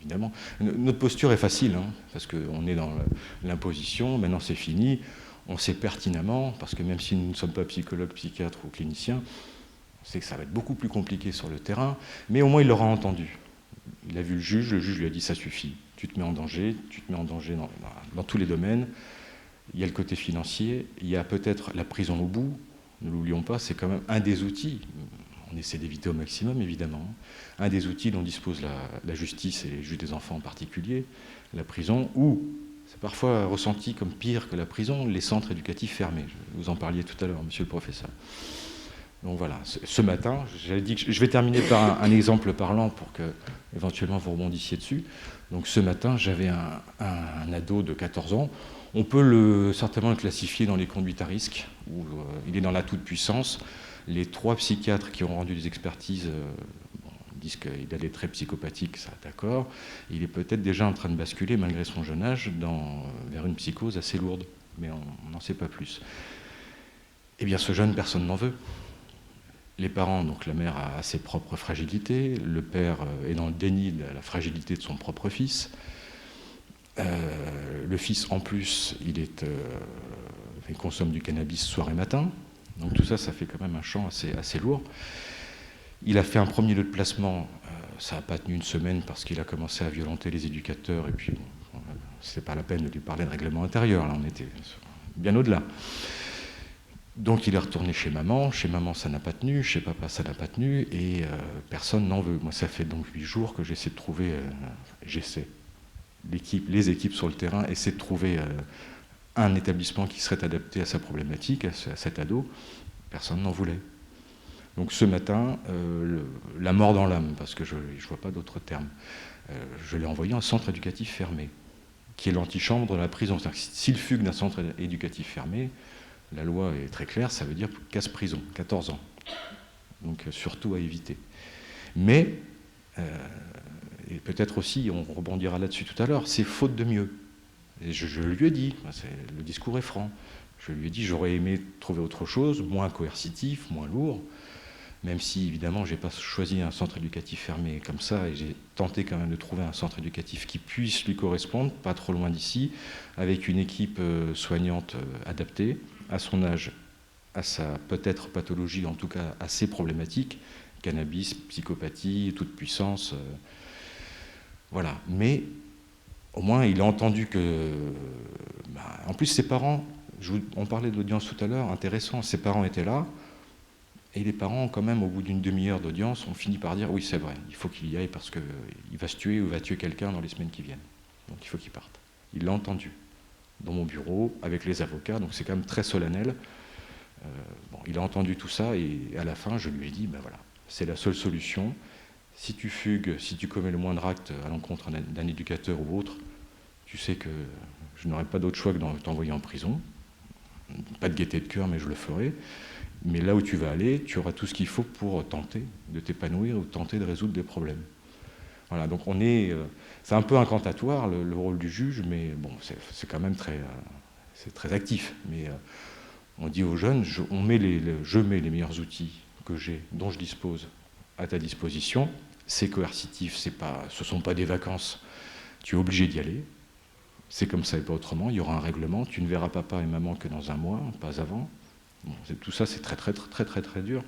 évidemment, notre posture est facile, hein, parce qu'on est dans l'imposition, maintenant c'est fini. On sait pertinemment, parce que même si nous ne sommes pas psychologues, psychiatres ou cliniciens, on sait que ça va être beaucoup plus compliqué sur le terrain, mais au moins il l'aura entendu. Il a vu le juge lui a dit ça suffit, tu te mets en danger dans tous les domaines. Il y a le côté financier, il y a peut-être la prison au bout, ne l'oublions pas, c'est quand même un des outils, on essaie d'éviter au maximum évidemment, un des outils dont dispose la justice et les juges des enfants en particulier, la prison, ou c'est parfois ressenti comme pire que la prison, les centres éducatifs fermés. Vous en parliez tout à l'heure, monsieur le professeur. Donc voilà, ce matin, j'avais dit que je vais terminer par un exemple parlant pour que, éventuellement, vous rebondissiez dessus. Donc ce matin, j'avais un ado de 14 ans. On peut certainement le classifier dans les conduites à risque, où il est dans la toute-puissance. Les 3 psychiatres qui ont rendu des expertises disent qu'il a des traits psychopathiques, ça d'accord. Il est peut-être déjà en train de basculer, malgré son jeune âge, vers une psychose assez lourde, mais on n'en sait pas plus. Eh bien, ce jeune, personne n'en veut. Les parents, donc la mère a ses propres fragilités, le père est dans le déni de la fragilité de son propre fils. Le fils, en plus, il consomme du cannabis soir et matin. Donc tout ça, ça fait quand même un champ assez lourd. Il a fait un premier lot de placement, ça n'a pas tenu une semaine parce qu'il a commencé à violenter les éducateurs et puis bon, c'est pas la peine de lui parler de règlement intérieur, là on était bien au-delà. Donc il est retourné chez maman ça n'a pas tenu, chez papa ça n'a pas tenu et personne n'en veut. Moi ça fait donc 8 jours que j'essaie de trouver, les équipes sur le terrain essaient de trouver un établissement qui serait adapté à sa problématique, à cet ado, personne n'en voulait. Donc ce matin, la mort dans l'âme, parce que je ne vois pas d'autre terme, je l'ai envoyé en centre éducatif fermé, qui est l'antichambre de la prison. C'est-à-dire que s'il fugue d'un centre éducatif fermé, la loi est très claire, ça veut dire casse-prison, 14 ans. Donc surtout à éviter. Mais, et peut-être aussi, on rebondira là-dessus tout à l'heure, c'est faute de mieux. Et je lui ai dit, le discours est franc, je lui ai dit j'aurais aimé trouver autre chose, moins coercitif, moins lourd, même si évidemment je n'ai pas choisi un centre éducatif fermé comme ça, et j'ai tenté quand même de trouver un centre éducatif qui puisse lui correspondre, pas trop loin d'ici, avec une équipe soignante adaptée à son âge, à sa peut-être pathologie, en tout cas à ses problématiques, cannabis, psychopathie, toute puissance, voilà. Mais au moins il a entendu que... en plus ses parents, on parlait de l'audience tout à l'heure, intéressant, ses parents étaient là, et les parents, quand même, au bout d'une demi-heure d'audience, ont fini par dire « Oui, c'est vrai, il faut qu'il y aille parce qu'il va se tuer ou va tuer quelqu'un dans les semaines qui viennent. Donc il faut qu'il parte. » Il l'a entendu dans mon bureau, avec les avocats, donc c'est quand même très solennel. Il a entendu tout ça, et à la fin, je lui ai dit « Ben voilà, c'est la seule solution. Si tu fugues, si tu commets le moindre acte à l'encontre d'un éducateur ou autre, tu sais que je n'aurai pas d'autre choix que de t'envoyer en prison. Pas de gaieté de cœur, mais je le ferai. Mais là où tu vas aller, tu auras tout ce qu'il faut pour tenter de t'épanouir ou tenter de résoudre des problèmes. » Voilà, donc c'est un peu incantatoire le rôle du juge, mais bon, c'est quand même c'est très actif, mais on dit aux jeunes, je mets les meilleurs outils que j'ai, dont je dispose, à ta disposition. C'est coercitif, ce ne sont pas des vacances, tu es obligé d'y aller. C'est comme ça et pas autrement, il y aura un règlement, tu ne verras papa et maman que dans un mois, pas avant. Bon, tout ça, c'est très, très, très, très, très dur.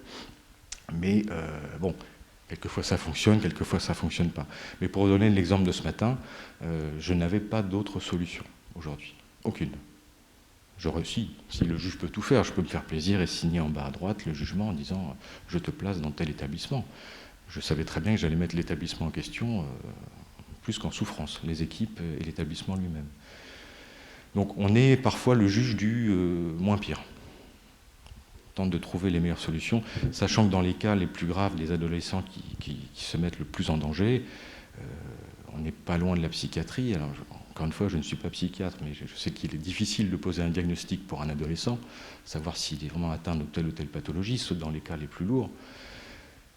Mais bon, quelquefois ça fonctionne, quelquefois ça ne fonctionne pas. Mais pour donner l'exemple de ce matin, je n'avais pas d'autre solution aujourd'hui. Aucune. Si le juge peut tout faire, je peux me faire plaisir et signer en bas à droite le jugement en disant « je te place dans tel établissement ». Je savais très bien que j'allais mettre l'établissement en question plus qu'en souffrance, les équipes et l'établissement lui-même. Donc on est parfois le juge du moins pire. On tente de trouver les meilleures solutions, sachant que dans les cas les plus graves, les adolescents qui se mettent le plus en danger, on n'est pas loin de la psychiatrie. Alors, encore une fois, je ne suis pas psychiatre, mais je sais qu'il est difficile de poser un diagnostic pour un adolescent, savoir s'il est vraiment atteint de telle ou telle pathologie, sauf dans les cas les plus lourds.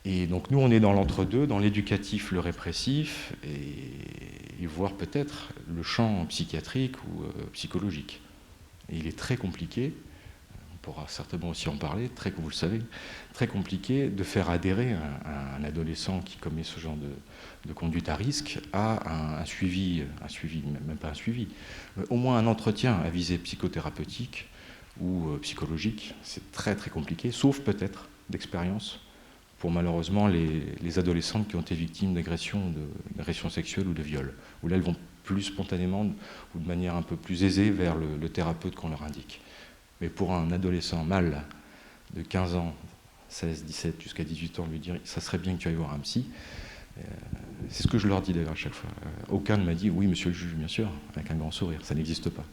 Et donc nous, on est dans l'entre-deux, dans l'éducatif, le répressif, et voire peut-être le champ psychiatrique ou psychologique. Et il est très compliqué, on pourra certainement aussi en parler, vous le savez, très compliqué de faire adhérer un adolescent qui commet ce genre de conduite à risque à un suivi, même pas un suivi, au moins un entretien à visée psychothérapeutique ou psychologique. C'est très très compliqué, sauf peut-être d'expérience pour malheureusement les adolescentes qui ont été victimes d'agressions sexuelles ou de viols, où là elles vont plus spontanément ou de manière un peu plus aisée vers le thérapeute qu'on leur indique. Mais pour un adolescent mâle de 15 ans, 16, 17 jusqu'à 18 ans, lui dire ça serait bien que tu ailles voir un psy, c'est ce que je leur dis d'ailleurs à chaque fois. Aucun ne m'a dit oui monsieur le juge, bien sûr, avec un grand sourire, ça n'existe pas.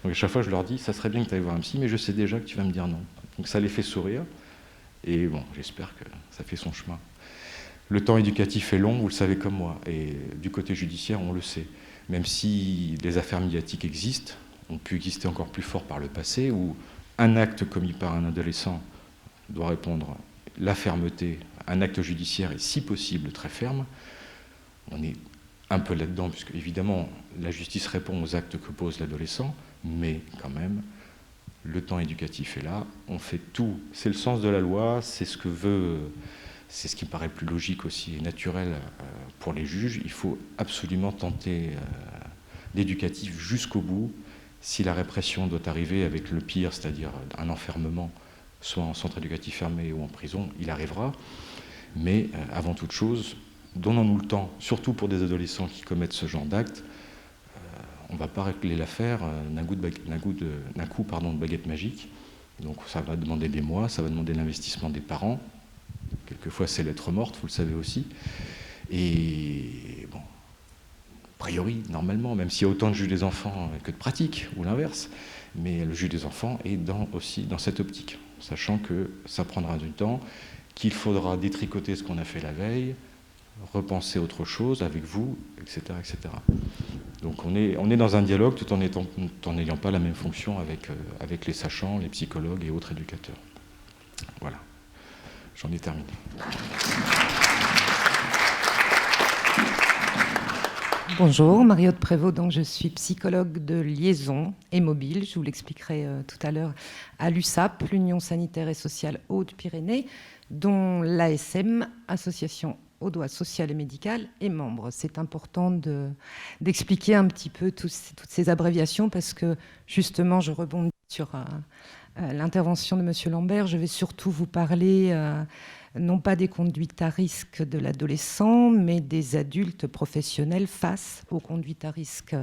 Donc à chaque fois je leur dis ça serait bien que tu ailles voir un psy, mais je sais déjà que tu vas me dire non. Donc ça les fait sourire. Et bon, j'espère que ça fait son chemin. Le temps éducatif est long, vous le savez comme moi, et du côté judiciaire, on le sait. Même si les affaires médiatiques existent, ont pu exister encore plus fort par le passé, où un acte commis par un adolescent doit répondre la fermeté, un acte judiciaire est si possible très ferme, on est un peu là-dedans, puisque évidemment, la justice répond aux actes que pose l'adolescent, mais quand même, le temps éducatif est là, on fait tout, c'est le sens de la loi, c'est ce que veut, c'est ce qui me paraît le plus logique aussi et naturel pour les juges. Il faut absolument tenter l'éducatif jusqu'au bout. Si la répression doit arriver avec le pire, c'est-à-dire un enfermement, soit en centre éducatif fermé ou en prison, il arrivera. Mais avant toute chose, donnons-nous le temps, surtout pour des adolescents qui commettent ce genre d'actes. On ne va pas régler l'affaire d'un coup de baguette magique. Donc ça va demander des mois, ça va demander l'investissement des parents. Quelquefois c'est lettre morte, vous le savez aussi. Et bon, a priori, normalement, même s'il y a autant de juges des enfants que de pratiques, ou l'inverse, mais le juge des enfants est aussi dans cette optique, sachant que ça prendra du temps, qu'il faudra détricoter ce qu'on a fait la veille, repenser autre chose avec vous, etc. etc. Donc on est dans un dialogue tout en n'ayant pas la même fonction avec les sachants, les psychologues et autres éducateurs. Voilà, j'en ai terminé. Bonjour, Mariotte Prévost, donc je suis psychologue de liaison et mobile, je vous l'expliquerai tout à l'heure, à l'USAP, l'Union sanitaire et sociale Haute-Pyrénées, dont l'ASM, Association Audoise sociale et médicale, est membre. C'est important d'expliquer un petit peu toutes ces abréviations parce que justement, je rebondis sur l'intervention de M. Lambert. Je vais surtout vous parler non pas des conduites à risque de l'adolescent, mais des adultes professionnels face aux conduites à risque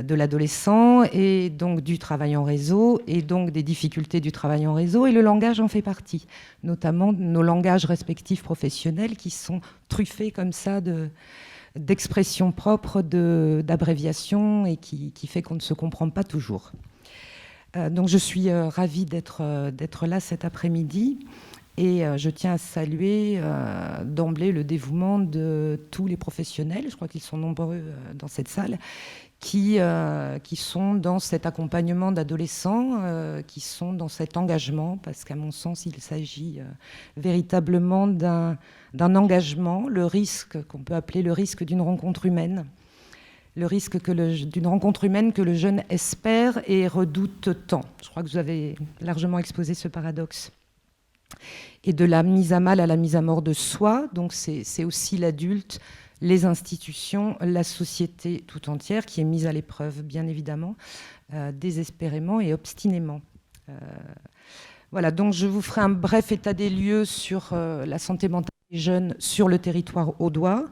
de l'adolescent et donc du travail en réseau et donc des difficultés du travail en réseau. Et le langage en fait partie, notamment nos langages respectifs professionnels qui sont truffés comme ça d'expressions propres, d'abréviations et qui fait qu'on ne se comprend pas toujours. Donc je suis ravie d'être là cet après-midi. Et je tiens à saluer d'emblée le dévouement de tous les professionnels, je crois qu'ils sont nombreux dans cette salle, qui sont dans cet accompagnement d'adolescents, qui sont dans cet engagement, parce qu'à mon sens, il s'agit véritablement d'un engagement, le risque qu'on peut appeler le risque d'une rencontre humaine, le risque d'une rencontre humaine que le jeune espère et redoute tant. Je crois que vous avez largement exposé ce paradoxe. Et de la mise à mal à la mise à mort de soi, donc c'est aussi l'adulte, les institutions, la société tout entière qui est mise à l'épreuve, bien évidemment, désespérément et obstinément. Voilà, donc je vous ferai un bref état des lieux sur la santé mentale des jeunes sur le territoire audois,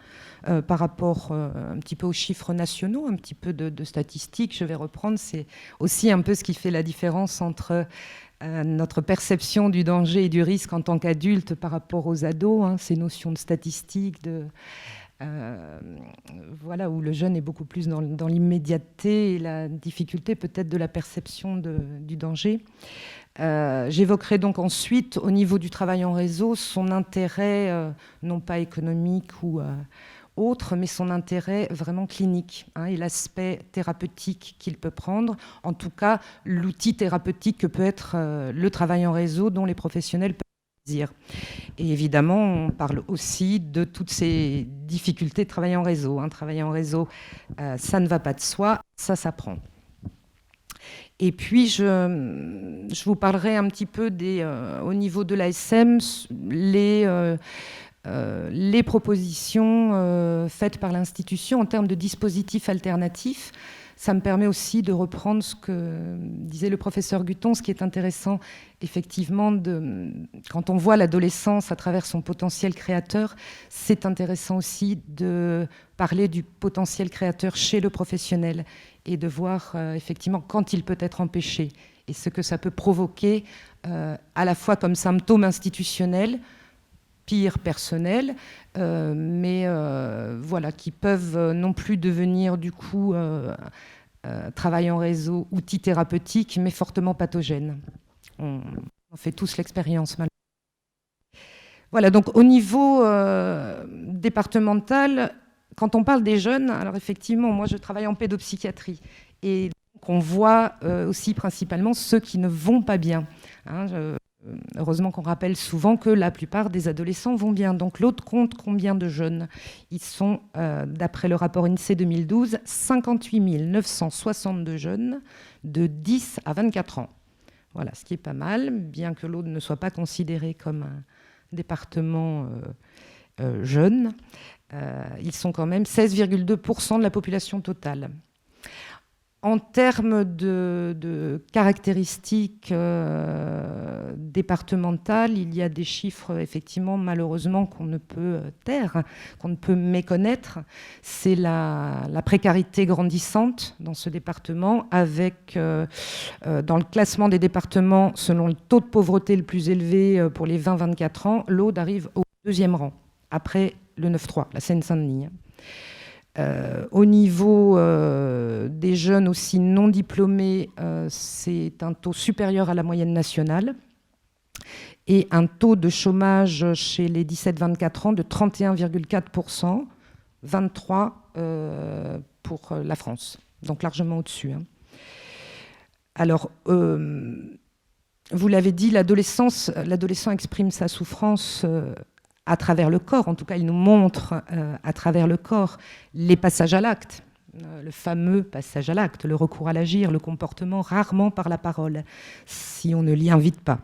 par rapport un petit peu aux chiffres nationaux, un petit peu de statistiques. Je vais reprendre, c'est aussi un peu ce qui fait la différence entre notre perception du danger et du risque en tant qu'adulte par rapport aux ados, hein, ces notions de statistiques, voilà, où le jeune est beaucoup plus dans l'immédiateté et la difficulté peut-être de la perception du danger. J'évoquerai donc ensuite, au niveau du travail en réseau, son intérêt, non pas économique ou autre, mais son intérêt vraiment clinique, hein, et l'aspect thérapeutique qu'il peut prendre, en tout cas l'outil thérapeutique que peut être le travail en réseau dont les professionnels peuvent dire. Et évidemment, on parle aussi de toutes ces difficultés de travailler en réseau. Hein. Travailler en réseau, ça ne va pas de soi, ça s'apprend. Et puis, je vous parlerai un petit peu au niveau de l'ASM, les propositions faites par l'institution en termes de dispositifs alternatifs. Ça me permet aussi de reprendre ce que disait le professeur Guton, ce qui est intéressant, effectivement, quand on voit l'adolescence à travers son potentiel créateur, c'est intéressant aussi de parler du potentiel créateur chez le professionnel et de voir effectivement quand il peut être empêché et ce que ça peut provoquer à la fois comme symptôme institutionnel, pire personnel, mais voilà, qui peuvent non plus devenir du coup travail en réseau, outil thérapeutique, mais fortement pathogène. On fait tous l'expérience, malheureusement. Voilà, donc au niveau départemental, quand on parle des jeunes, alors effectivement, moi je travaille en pédopsychiatrie, et donc on voit aussi principalement ceux qui ne vont pas bien. Hein, heureusement qu'on rappelle souvent que la plupart des adolescents vont bien. Donc l'autre compte combien de jeunes ? Ils sont, d'après le rapport INSEE 2012, 58 962 jeunes de 10 à 24 ans. Voilà, ce qui est pas mal, bien que l'Aude ne soit pas considéré comme un département jeune. Ils sont quand même 16,2% de la population totale. En termes de caractéristiques départementales, il y a des chiffres, effectivement, malheureusement, qu'on ne peut taire, qu'on ne peut méconnaître. C'est la précarité grandissante dans ce département, avec, dans le classement des départements, selon le taux de pauvreté le plus élevé pour les 20-24 ans, l'Aude arrive au 2e rang, après le 9-3, la Seine-Saint-Denis. Au niveau des jeunes aussi non diplômés, c'est un taux supérieur à la moyenne nationale et un taux de chômage chez les 17-24 ans de 31,4%, 23% pour la France, donc largement au-dessus. Hein. Alors, vous l'avez dit, l'adolescent exprime sa souffrance à travers le corps, en tout cas il nous montre à travers le corps les passages à l'acte, le fameux passage à l'acte, le recours à l'agir, le comportement, rarement par la parole, si on ne l'y invite pas.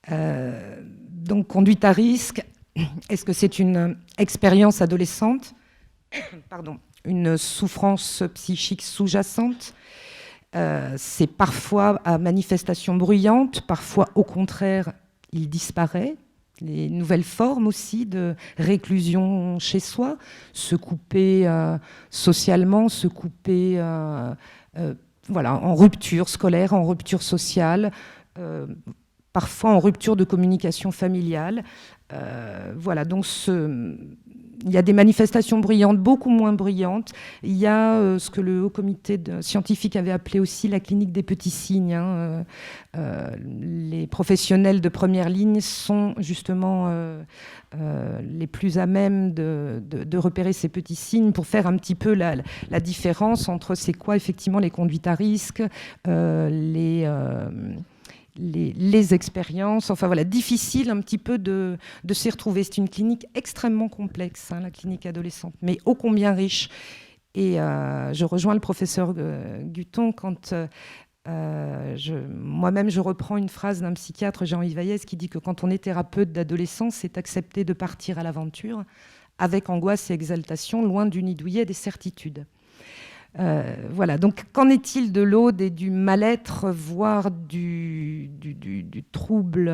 Donc conduite à risque, est-ce que c'est une expérience adolescente, pardon, une souffrance psychique sous-jacente, c'est parfois à manifestation bruyante, parfois au contraire il disparaît. Les nouvelles formes aussi de réclusion chez soi, se couper socialement, se couper voilà, en rupture scolaire, en rupture sociale, parfois en rupture de communication familiale. Voilà, donc il y a des manifestations bruyantes, beaucoup moins bruyantes. Il y a ce que le Haut Comité scientifique avait appelé aussi la clinique des petits signes. Hein. Les professionnels de première ligne sont justement les plus à même de repérer ces petits signes pour faire un petit peu la différence entre c'est quoi effectivement les conduites à risque, les expériences, enfin voilà, difficile un petit peu de s'y retrouver. C'est une clinique extrêmement complexe, hein, la clinique adolescente, mais ô combien riche. Et je rejoins le professeur Guton quand moi-même je reprends une phrase d'un psychiatre, Jean-Yves Vaillès, qui dit que quand on est thérapeute d'adolescents, c'est accepter de partir à l'aventure avec angoisse et exaltation, loin du nid douillet des certitudes. Voilà, donc qu'en est-il de l'Aude et du mal-être, voire du trouble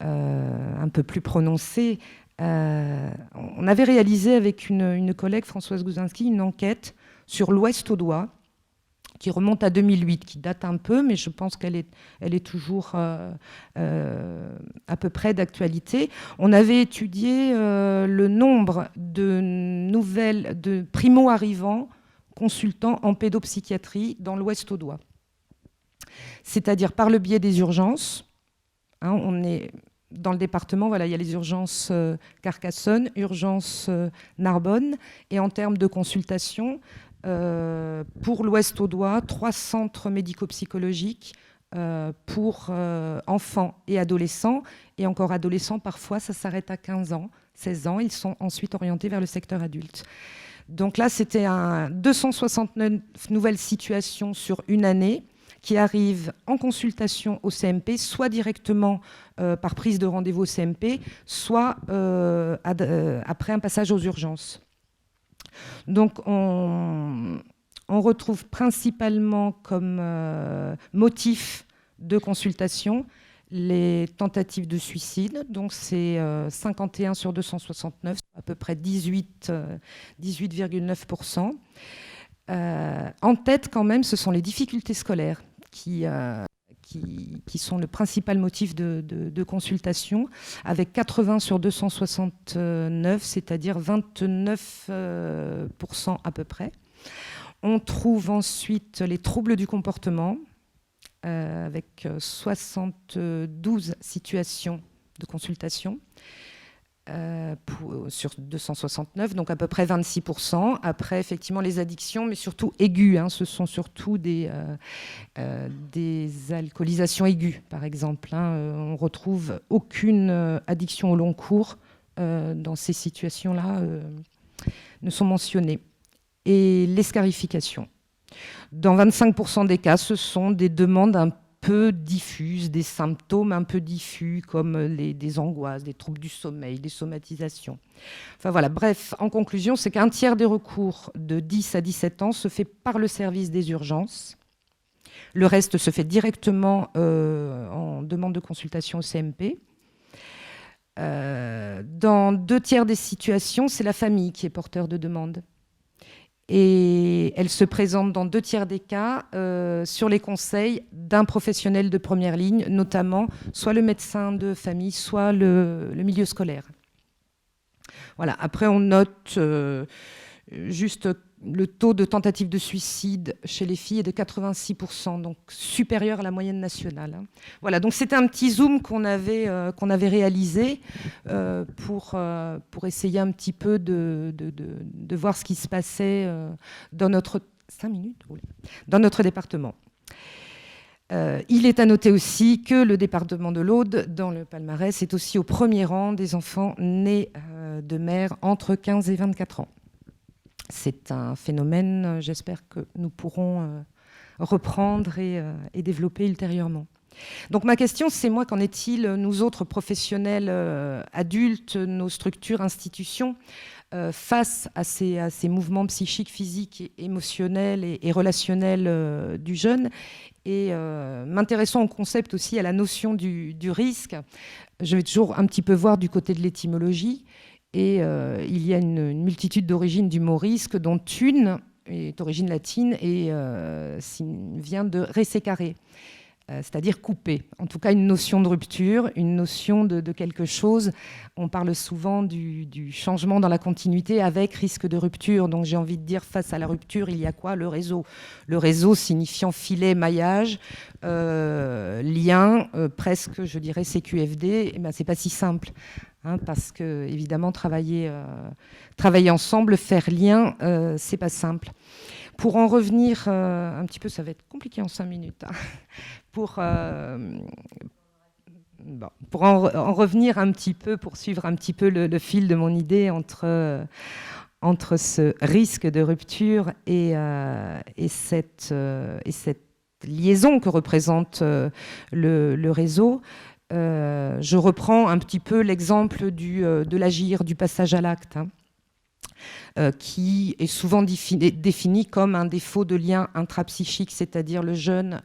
un peu plus prononcé? On avait réalisé avec une collègue, Françoise Gouzinski, une enquête sur l'Ouest audois, qui remonte à 2008, qui date un peu, mais je pense qu'elle est toujours à peu près d'actualité. On avait étudié le nombre de primo-arrivants consultants en pédopsychiatrie dans l'Ouest audois. C'est-à-dire par le biais des urgences. On est dans le département, voilà, il y a les urgences Carcassonne, urgences Narbonne, et en termes de consultation, pour l'Ouest audois, 3 centres médico-psychologiques pour enfants et adolescents. Et encore adolescents, parfois, ça s'arrête à 15 ans, 16 ans. Ils sont ensuite orientés vers le secteur adulte. Donc là, c'était 269 nouvelles situations sur une année qui arrivent en consultation au CMP, soit directement par prise de rendez-vous au CMP, soit après un passage aux urgences. Donc on retrouve principalement comme motif de consultation les tentatives de suicide. Donc c'est 51 sur 269, à peu près 18,9%. En tête quand même, ce sont les difficultés scolaires qui sont le principal motif de consultation, avec 80 sur 269, c'est-à-dire 29% à peu près. On trouve ensuite les troubles du comportement, avec 72 situations de consultation sur 269, donc à peu près 26%. Après, effectivement, les addictions, mais surtout aiguës. Ce sont surtout des alcoolisations aiguës, par exemple. On retrouve aucune addiction au long cours dans ces situations-là ne sont mentionnées. Et l'escarification. Dans 25% des cas, ce sont des demandes un peu diffuses, des symptômes un peu diffus, comme des angoisses, des troubles du sommeil, des somatisations. Enfin voilà, bref, en conclusion, c'est qu'un tiers des recours de 10 à 17 ans se fait par le service des urgences. Le reste se fait directement en demande de consultation au CMP. Dans 2 tiers des situations, c'est la famille qui est porteur de demande. Et elle se présente dans 2 tiers des cas sur les conseils d'un professionnel de première ligne, notamment soit le médecin de famille, soit le milieu scolaire. Voilà. Après, on note juste le taux de tentative de suicide chez les filles est de 86%, donc supérieur à la moyenne nationale. Voilà, donc c'était un petit zoom qu'on avait réalisé pour essayer un petit peu de voir ce qui se passait dans notre... 5 minutes, dans notre département. Il est à noter aussi que le département de l'Aude, dans le palmarès, est aussi au premier rang des enfants nés de mères entre 15 et 24 ans. C'est un phénomène, j'espère que nous pourrons reprendre et développer ultérieurement. Donc ma question, c'est moi, qu'en est-il, nous autres professionnels adultes, nos structures, institutions, face à ces mouvements psychiques, physiques, émotionnels et relationnels du jeune, et m'intéressant au concept aussi, à la notion du risque. Je vais toujours un petit peu voir du côté de l'étymologie. Et il y a une multitude d'origines du mot risque, dont une est d'origine latine et vient de resecare, c'est-à-dire couper. En tout cas, une notion de rupture, une notion de quelque chose. On parle souvent du changement dans la continuité avec risque de rupture. Donc j'ai envie de dire, face à la rupture, il y a quoi? Le réseau. Le réseau signifiant filet, maillage, lien, presque, je dirais, CQFD. Eh ben, c'est pas si simple. Parce que, évidemment, travailler ensemble, faire lien, c'est pas simple. Pour en revenir un petit peu, ça va être compliqué en 5 minutes. Pour en revenir un petit peu, pour suivre un petit peu le fil de mon idée entre entre ce risque de rupture et cette liaison que représente le réseau. Je reprends un petit peu l'exemple de l'agir, du passage à l'acte, qui est souvent défini comme un défaut de lien intrapsychique, c'est-à-dire le jeune...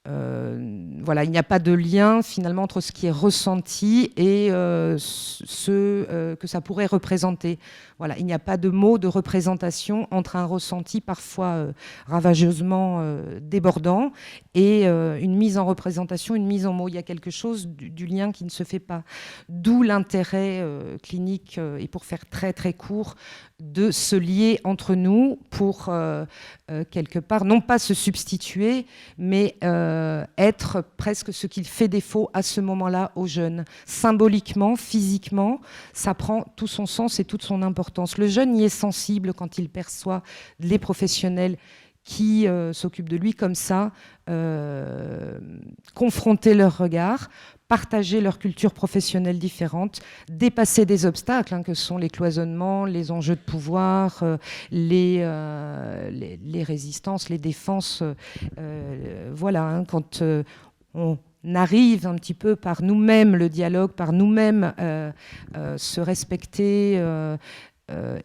voilà, il n'y a pas de lien finalement entre ce qui est ressenti et ce que ça pourrait représenter. Voilà, il n'y a pas de mot de représentation entre un ressenti parfois ravageusement débordant et une mise en représentation, une mise en mots. Il y a quelque chose du lien qui ne se fait pas. D'où l'intérêt clinique, et pour faire très très court, de se lier entre nous pour quelque part, non pas se substituer, mais être presque ce qu'il fait défaut à ce moment-là aux jeunes. Symboliquement, physiquement, ça prend tout son sens et toute son importance. Le jeune y est sensible quand il perçoit les professionnels qui s'occupent de lui comme ça, confronter leurs regards, partager leur culture professionnelle différente, dépasser des obstacles que sont les cloisonnements, les enjeux de pouvoir, les résistances, les défenses. Voilà, quand on arrive un petit peu par nous-mêmes le dialogue, par nous-mêmes se respecter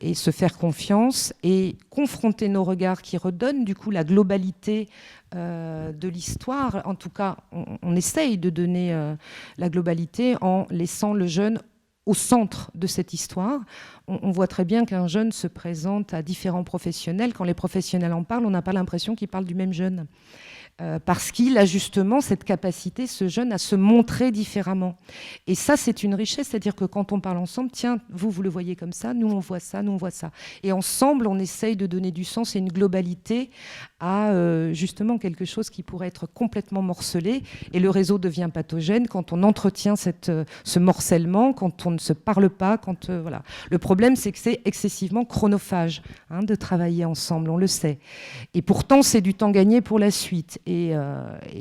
et se faire confiance et confronter nos regards qui redonnent du coup la globalité de l'histoire. En tout cas, on essaye de donner la globalité en laissant le jeune au centre de cette histoire. On voit très bien qu'un jeune se présente à différents professionnels. Quand les professionnels en parlent, on n'a pas l'impression qu'ils parlent du même jeune. Parce qu'il a justement cette capacité, ce jeune, à se montrer différemment. Et ça, c'est une richesse, c'est-à-dire que quand on parle ensemble, tiens, vous le voyez comme ça, nous on voit ça, nous on voit ça. Et ensemble, on essaye de donner du sens et une globalité à justement quelque chose qui pourrait être complètement morcelé. Et le réseau devient pathogène quand on entretient ce morcellement, quand on ne se parle pas. Voilà. Le problème, c'est que c'est excessivement chronophage de travailler ensemble, on le sait. Et pourtant, c'est du temps gagné pour la suite. Et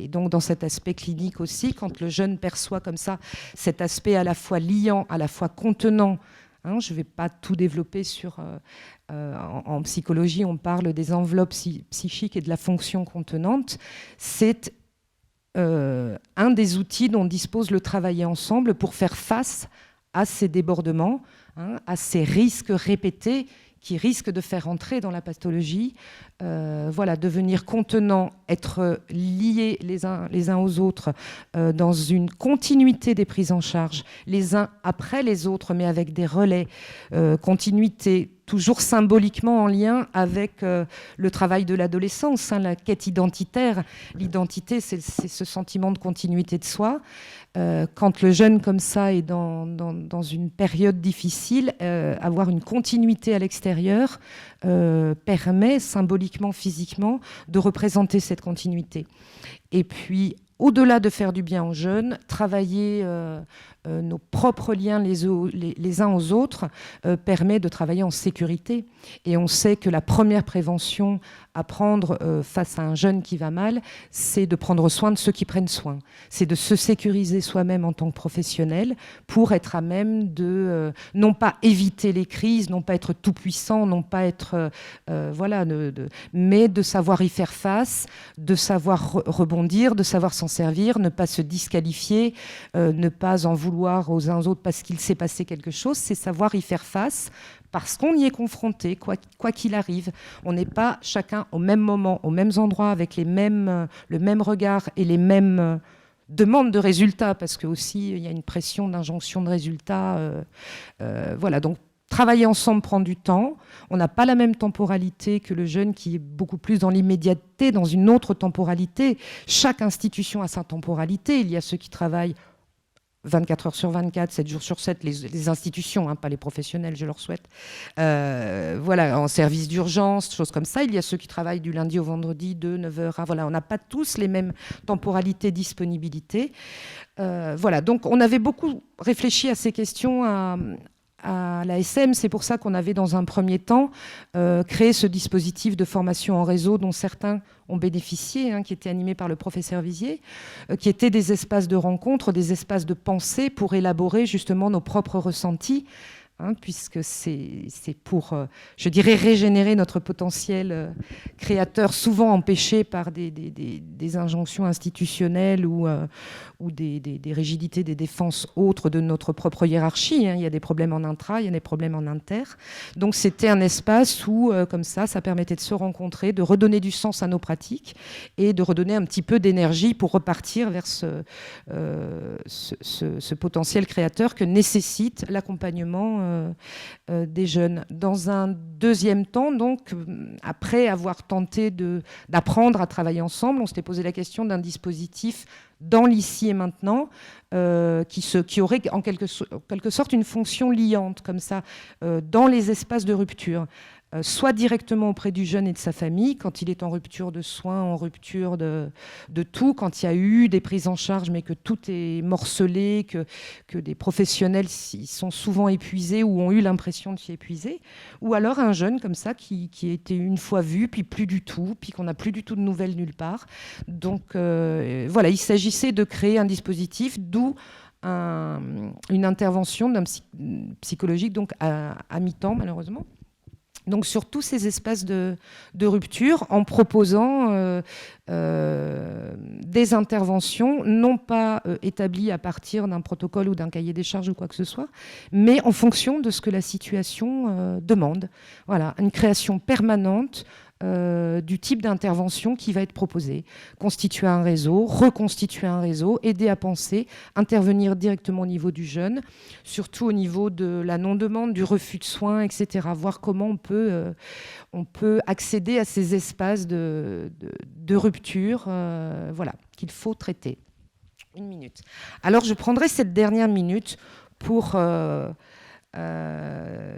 donc dans cet aspect clinique aussi, quand le jeune perçoit comme ça cet aspect à la fois liant, à la fois contenant, je ne vais pas tout développer en psychologie, on parle des enveloppes psychiques et de la fonction contenante, c'est un des outils dont dispose le travailler ensemble pour faire face à ces débordements, à ces risques répétés qui risquent de faire entrer dans la pathologie, voilà, devenir contenant, être liés les uns aux autres dans une continuité des prises en charge, les uns après les autres, mais avec des relais, continuité, toujours symboliquement en lien avec le travail de l'adolescence, la quête identitaire. L'identité, c'est ce sentiment de continuité de soi. Quand le jeune comme ça est dans une période difficile, avoir une continuité à l'extérieur permet symboliquement, physiquement, de représenter cette continuité. Et puis, au-delà de faire du bien aux jeunes, travailler nos propres liens les uns aux autres permet de travailler en sécurité. Et on sait que la première prévention à prendre face à un jeune qui va mal, c'est de prendre soin de ceux qui prennent soin. C'est de se sécuriser soi-même en tant que professionnel pour être à même de non pas éviter les crises, non pas être tout puissant, non pas être mais de savoir y faire face, de savoir rebondir, de savoir s'en servir, ne pas se disqualifier, ne pas en vouloir aux uns aux autres parce qu'il s'est passé quelque chose, c'est savoir y faire face parce qu'on y est confronté, quoi qu'il arrive. On n'est pas chacun au même moment, aux mêmes endroits, avec le même regard et les mêmes demandes de résultats, parce que aussi il y a une pression d'injonction de résultats. Voilà, donc travailler ensemble prend du temps. On n'a pas la même temporalité que le jeune qui est beaucoup plus dans l'immédiateté, dans une autre temporalité. Chaque institution a sa temporalité. Il y a ceux qui travaillent 24 heures sur 24, 7 jours sur 7, les institutions, pas les professionnels, je leur souhaite. Voilà, en service d'urgence, choses comme ça. Il y a ceux qui travaillent du lundi au vendredi, de 9h à... Voilà, on n'a pas tous les mêmes temporalités, disponibilités. Voilà, donc on avait beaucoup réfléchi à ces questions à la SM. C'est pour ça qu'on avait, dans un premier temps, créé ce dispositif de formation en réseau dont certains ont bénéficié, qui était animé par le professeur Vizier, qui étaient des espaces de rencontre, des espaces de pensée pour élaborer justement nos propres ressentis, puisque c'est pour, je dirais, régénérer notre potentiel créateur, souvent empêché par des injonctions institutionnelles ou des rigidités, des défenses autres de notre propre hiérarchie. Il y a des problèmes en intra, il y a des problèmes en inter. Donc c'était un espace où, comme ça permettait de se rencontrer, de redonner du sens à nos pratiques et de redonner un petit peu d'énergie pour repartir vers ce potentiel créateur que nécessite l'accompagnement des jeunes. Dans un deuxième temps, donc, après avoir tenté d'apprendre à travailler ensemble, on s'était posé la question d'un dispositif dans l'ici et maintenant, qui aurait en quelque sorte une fonction liante, comme ça, dans les espaces de rupture. Soit directement auprès du jeune et de sa famille, quand il est en rupture de soins, en rupture de tout, quand il y a eu des prises en charge, mais que tout est morcelé, que des professionnels sont souvent épuisés ou ont eu l'impression de s'y épuiser, ou alors un jeune comme ça qui a été une fois vu, puis plus du tout, puis qu'on n'a plus du tout de nouvelles nulle part. Donc voilà, il s'agissait de créer un dispositif, d'où une intervention d'un psychologique donc à mi-temps, malheureusement. Donc sur tous ces espaces de rupture, en proposant des interventions non pas établies à partir d'un protocole ou d'un cahier des charges ou quoi que ce soit, mais en fonction de ce que la situation demande. Voilà, une création permanente du type d'intervention qui va être proposée. Constituer un réseau, reconstituer un réseau, aider à penser, intervenir directement au niveau du jeune, surtout au niveau de la non-demande, du refus de soins, etc. Voir comment on peut accéder à ces espaces de rupture voilà, qu'il faut traiter. 1 minute. Alors je prendrai cette dernière minute pour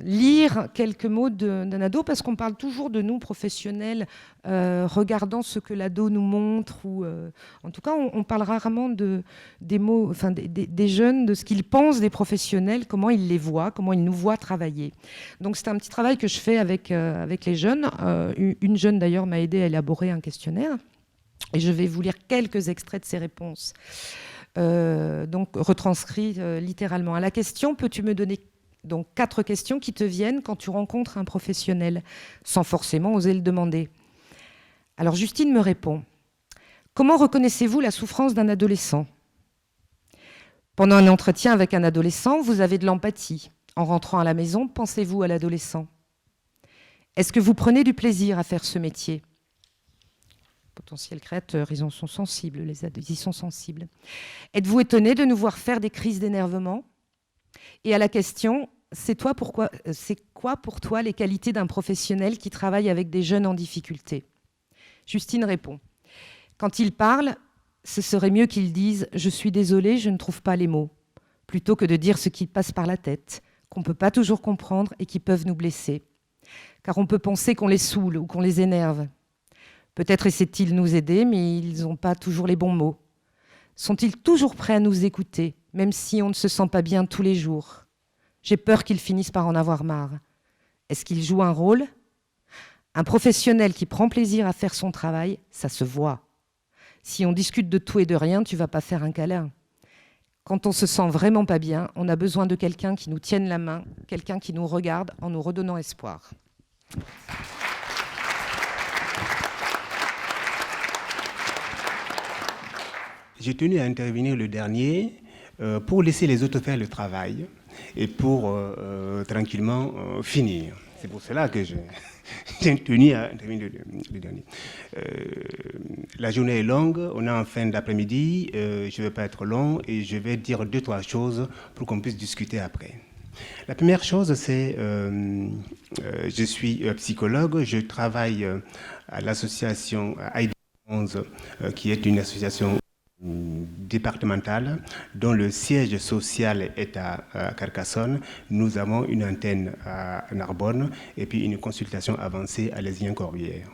lire quelques mots d'un ado, parce qu'on parle toujours de nous, professionnels, regardant ce que l'ado nous montre, ou en tout cas, on parle rarement des mots, enfin, des jeunes, de ce qu'ils pensent des professionnels, comment ils les voient, comment ils nous voient travailler. Donc c'est un petit travail que je fais avec les jeunes. Une jeune, d'ailleurs, m'a aidé à élaborer un questionnaire, et je vais vous lire quelques extraits de ses réponses. Donc retranscrit littéralement. À la question, peux-tu me donner donc 4 questions qui te viennent quand tu rencontres un professionnel, sans forcément oser le demander. Alors Justine me répond. Comment reconnaissez-vous la souffrance d'un adolescent ? Pendant un entretien avec un adolescent, vous avez de l'empathie. En rentrant à la maison, pensez-vous à l'adolescent ? Est-ce que vous prenez du plaisir à faire ce métier ? Potentiels créateurs, ils en sont sensibles, ils y sont sensibles. Êtes-vous étonné de nous voir faire des crises d'énervement ? Et à la question, c'est quoi pour toi les qualités d'un professionnel qui travaille avec des jeunes en difficulté ? Justine répond. Quand il parle, ce serait mieux qu'il dise « Je suis désolée, je ne trouve pas les mots », plutôt que de dire ce qui passe par la tête, qu'on ne peut pas toujours comprendre et qui peuvent nous blesser. Car on peut penser qu'on les saoule ou qu'on les énerve. Peut-être essaient-ils de nous aider, mais ils n'ont pas toujours les bons mots. Sont-ils toujours prêts à nous écouter, même si on ne se sent pas bien tous les jours ? J'ai peur qu'ils finissent par en avoir marre. Est-ce qu'ils jouent un rôle ? Un professionnel qui prend plaisir à faire son travail, ça se voit. Si on discute de tout et de rien, tu vas pas faire un câlin. Quand on se sent vraiment pas bien, on a besoin de quelqu'un qui nous tienne la main, quelqu'un qui nous regarde en nous redonnant espoir. J'ai tenu à intervenir le dernier pour laisser les autres faire le travail et pour tranquillement finir. C'est pour cela que j'ai tenu à intervenir le dernier. La journée est longue, on est en fin d'après-midi, je ne vais pas être long et je vais dire 2-3 choses pour qu'on puisse discuter après. La première chose, c'est je suis psychologue, je travaille à l'association ID11, qui est une association départementale dont le siège social est à Carcassonne. Nous avons une antenne à Narbonne et puis une consultation avancée à Lézien-Corbière.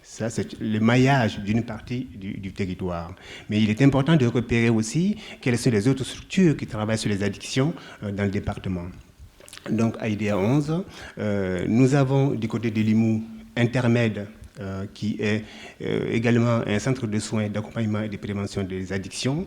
Ça, c'est le maillage d'une partie du territoire. Mais il est important de repérer aussi quelles sont les autres structures qui travaillent sur les addictions dans le département. Donc, à IDEA 11, nous avons du côté de Limoux, Intermède qui est également un centre de soins, d'accompagnement et de prévention des addictions,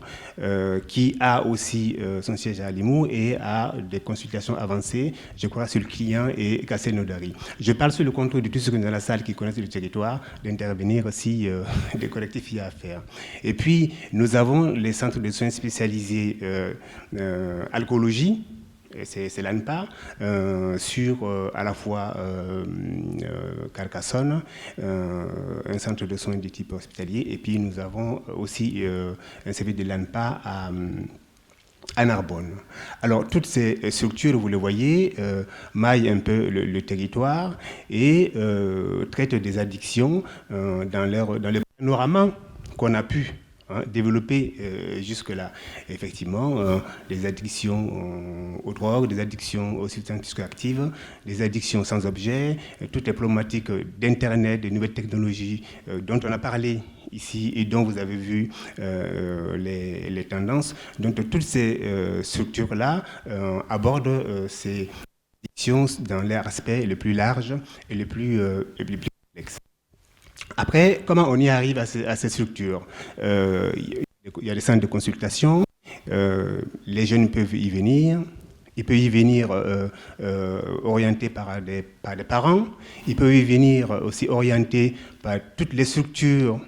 qui a aussi son siège à Limoux et a des consultations avancées, je crois, sur le client et Kassel-Nodari. Je parle sur le contrôle de tous ceux qui sont dans la salle qui connaissent le territoire, d'intervenir si des correctifs y a à faire. Et puis, nous avons les centres de soins spécialisés alcoolologie, c'est l'ANPA, sur à la fois Carcassonne, un centre de soins de type hospitalier, et puis nous avons aussi un service de l'ANPA à Narbonne. Alors, toutes ces structures, vous le voyez, maillent un peu le territoire et traitent des addictions dans le panorama qu'on a pu développer jusque-là. Effectivement, des addictions aux drogues, des addictions aux substances psychoactives, des addictions sans objet, toutes les problématiques d'Internet, des nouvelles technologies dont on a parlé ici et dont vous avez vu les tendances. Donc, toutes ces structures-là abordent ces addictions dans leur aspect le plus large et le plus complexe. Après, comment on y arrive à ces structures? Il y a des centres de consultation, les jeunes peuvent y venir, ils peuvent y venir orientés par des parents, ils peuvent y venir aussi orientés par toutes les structures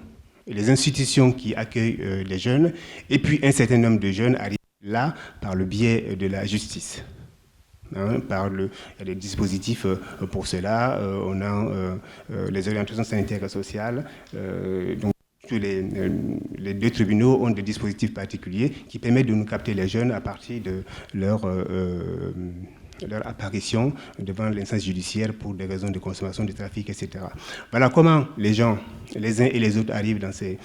et les institutions qui accueillent les jeunes, et puis un certain nombre de jeunes arrivent là par le biais de la justice. Il y a des dispositifs pour cela. On a les orientations sanitaires et sociales. Donc, tous les deux tribunaux ont des dispositifs particuliers qui permettent de nous capter les jeunes à partir de leur apparition devant l'instance judiciaire pour des raisons de consommation, de trafic, etc. Voilà comment les gens, les uns et les autres, arrivent dans ces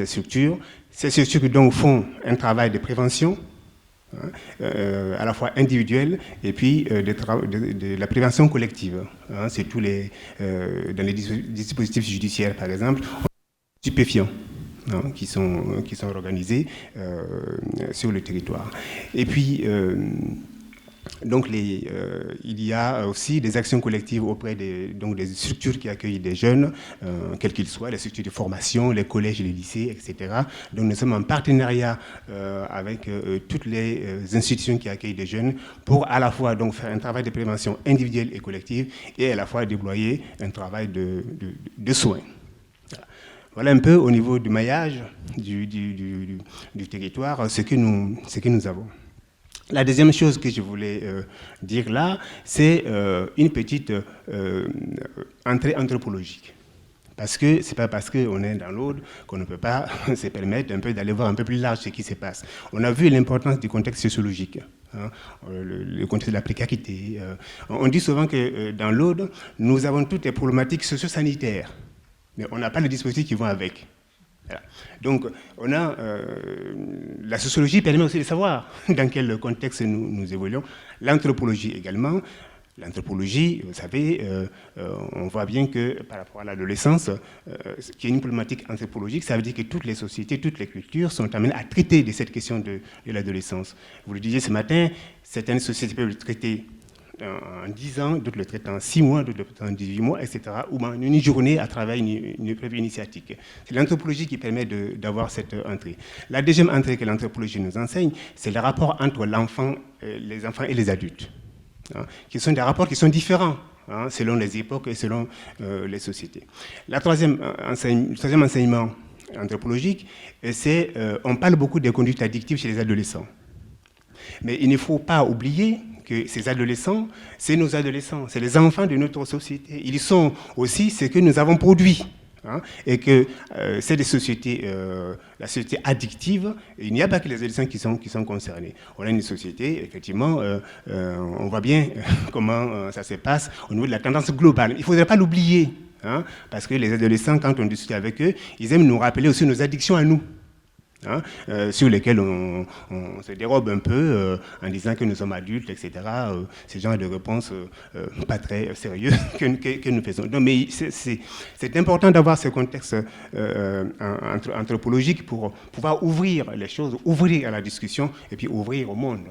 structures. Ces structures donc font un travail de prévention, à la fois individuelle et puis de la prévention collective. C'est tous dans les dispositifs judiciaires, par exemple, stupéfiants qui sont organisés sur le territoire. Et puis, donc il y a aussi des actions collectives auprès des structures qui accueillent des jeunes, quels qu'ils soient, les structures de formation, les collèges, les lycées, etc. Donc nous sommes en partenariat avec toutes les institutions qui accueillent des jeunes pour à la fois donc, faire un travail de prévention individuelle et collective et à la fois déployer un travail de soins. Voilà un peu au niveau du maillage du territoire ce que nous avons. La deuxième chose que je voulais dire là, c'est une petite entrée anthropologique. Parce que ce n'est pas parce qu'on est dans l'Aude qu'on ne peut pas se permettre un peu d'aller voir un peu plus large ce qui se passe. On a vu l'importance du contexte sociologique, le contexte de la précarité. On dit souvent que dans l'Aude, nous avons toutes les problématiques socio-sanitaires, mais on n'a pas les dispositifs qui vont avec. Voilà. Donc, on a la sociologie permet aussi de savoir dans quel contexte nous évoluons. L'anthropologie également. L'anthropologie, vous savez, on voit bien que par rapport à l'adolescence, qu'il y a une problématique anthropologique, ça veut dire que toutes les sociétés, toutes les cultures sont amenées à traiter de cette question de l'adolescence. Vous le disiez ce matin, certaines sociétés peuvent le traiter en 10 ans, d'autres le traitent en 6 mois, d'autres le traitent en 18 mois, etc. Ou en une journée à travers une épreuve initiatique. C'est l'anthropologie qui permet d'avoir cette entrée. La deuxième entrée que l'anthropologie nous enseigne, c'est le rapport entre les enfants et les adultes, qui sont des rapports qui sont différents selon les époques et selon les sociétés. Le troisième enseignement anthropologique, c'est on parle beaucoup des conduites addictives chez les adolescents. Mais il ne faut pas oublier que ces adolescents, c'est nos adolescents, c'est les enfants de notre société. Ils sont aussi ce que nous avons produit. Et que c'est des sociétés, la société addictive, il n'y a pas que les adolescents qui sont concernés. On a une société, effectivement, on voit bien comment ça se passe au niveau de la tendance globale. Il ne faudrait pas l'oublier, parce que les adolescents, quand on discute avec eux, ils aiment nous rappeler aussi nos addictions à nous. hein, sur lesquels on se dérobe un peu en disant que nous sommes adultes, etc. Ces genres de réponses pas très sérieuses que nous faisons. Donc, mais c'est important d'avoir ce contexte anthropologique pour pouvoir ouvrir les choses, ouvrir à la discussion et puis ouvrir au monde,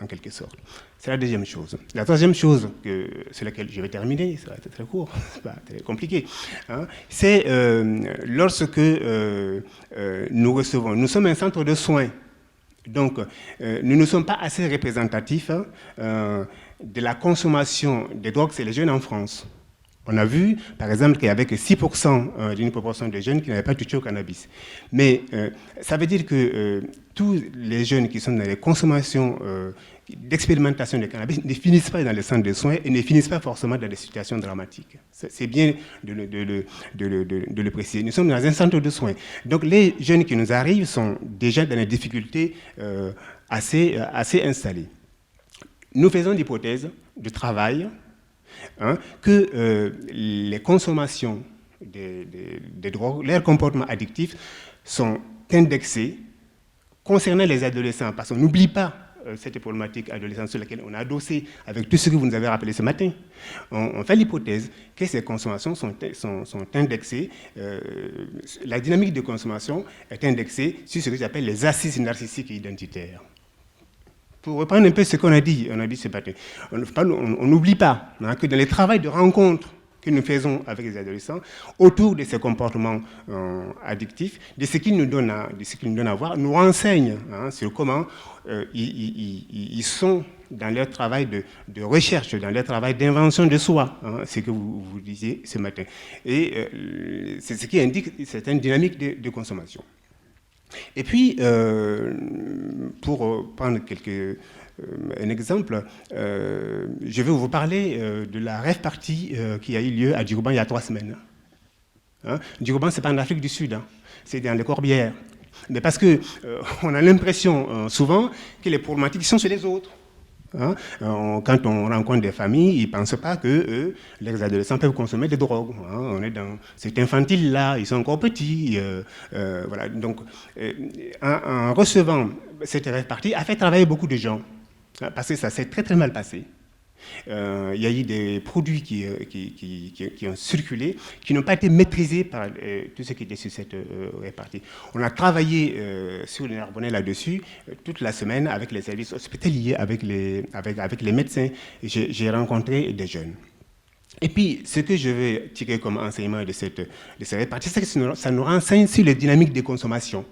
en quelque sorte. C'est la deuxième chose. La troisième chose, sur laquelle je vais terminer, ça va être très court, c'est pas très compliqué, hein, c'est lorsque nous recevons, nous sommes un centre de soins, donc nous ne sommes pas assez représentatifs de la consommation des drogues chez les jeunes en France. On a vu, par exemple, qu'il y avait que 6% d'une proportion de jeunes qui n'avaient pas touché au cannabis. Mais ça veut dire que tous les jeunes qui sont dans les consommations d'expérimentation de cannabis ne finissent pas dans les centres de soins et ne finissent pas forcément dans des situations dramatiques. C'est bien de le préciser. Nous sommes dans un centre de soins. Donc les jeunes qui nous arrivent sont déjà dans des difficultés assez installées. Nous faisons l'hypothèse de travail, hein, que les consommations des drogues, leurs comportements addictifs sont indexés concernant les adolescents, parce qu'on n'oublie pas cette problématique adolescente sur laquelle on a adossé avec tout ce que vous nous avez rappelé ce matin. On fait l'hypothèse que ces consommations sont indexées, la dynamique de consommation est indexée sur ce que j'appelle les assises narcissiques et identitaires. Pour reprendre un peu ce qu'on a dit ce matin, on n'oublie pas, hein, que dans les travaux de rencontre que nous faisons avec les adolescents, autour de ces comportements addictifs, de ce qu'ils nous donnent à voir, nous renseignent, hein, sur comment ils sont dans leur travail de recherche, dans leur travail d'invention de soi, hein, ce que vous disiez ce matin. Et c'est ce qui indique certaines dynamiques de consommation. Et puis, pour prendre un exemple, je vais vous parler de la rave party qui a eu lieu à Durban il y a 3 semaines. Hein? Durban, ce n'est pas en Afrique du Sud, hein, c'est dans les Corbières. Mais parce qu'on a l'impression souvent que les problématiques sont chez les autres. Hein? Quand on rencontre des familles, ils ne pensent pas que les adolescents peuvent consommer des drogues. Hein? On est dans cet infantile-là, ils sont encore petits. Voilà. Donc, en recevant cette répartie, a fait travailler beaucoup de gens, hein, parce que ça s'est très très mal passé. Il y a eu des produits qui ont circulé, qui n'ont pas été maîtrisés par tout ce qui était sur cette répartie. On a travaillé sur le Narbonnais là-dessus toute la semaine avec les services hospitaliers, avec les médecins. J'ai rencontré des jeunes. Et puis, ce que je vais tirer comme enseignement de cette répartie, c'est que ça nous renseigne sur les dynamiques de consommation,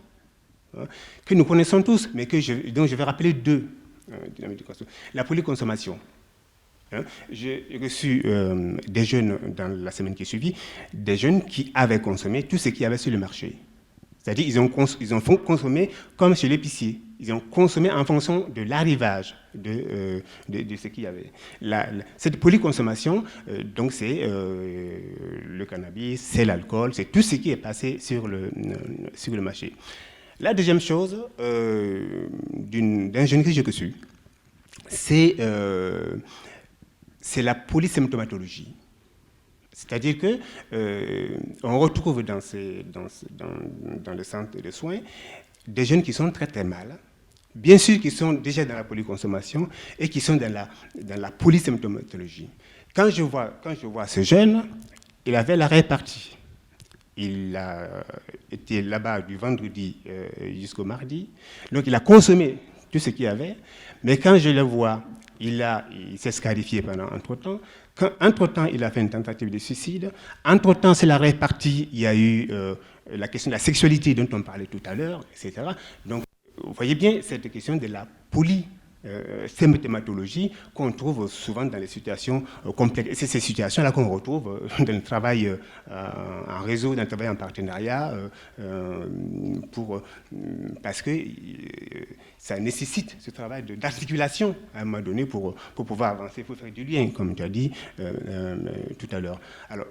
hein, que nous connaissons tous, mais dont je vais rappeler 2 dynamiques de consommation. La polyconsommation. J'ai reçu des jeunes dans la semaine qui est suivie, des jeunes qui avaient consommé tout ce qu'il y avait sur le marché. C'est-à-dire qu'ils ont consommé comme chez l'épicier. Ils ont consommé en fonction de l'arrivage de ce qu'il y avait. Cette polyconsommation, donc c'est le cannabis, c'est l'alcool, c'est tout ce qui est passé sur le marché. La deuxième chose, d'un jeune que j'ai reçu, c'est la polysymptomatologie. C'est-à-dire qu'on retrouve dans le centre de soins des jeunes qui sont très très mal, bien sûr qui sont déjà dans la polyconsommation et qui sont dans la polysymptomatologie. Quand je vois ce jeune, il avait la répartie. Il a été là-bas du vendredi jusqu'au mardi, donc il a consommé tout ce qu'il y avait, mais quand je le vois, il s'est scarifié entre-temps. Entre-temps, il a fait une tentative de suicide. Entre-temps, c'est la répartie. Il y a eu la question de la sexualité dont on parlait tout à l'heure, etc. Donc, vous voyez bien cette question de la polysymptomatologie qu'on trouve souvent dans les situations complexes. Et c'est ces situations-là qu'on retrouve dans le travail en réseau, dans le travail en partenariat, parce que ça nécessite ce travail d'articulation à un moment donné pour pouvoir avancer. Il faut faire du lien, comme tu as dit tout à l'heure. Alors,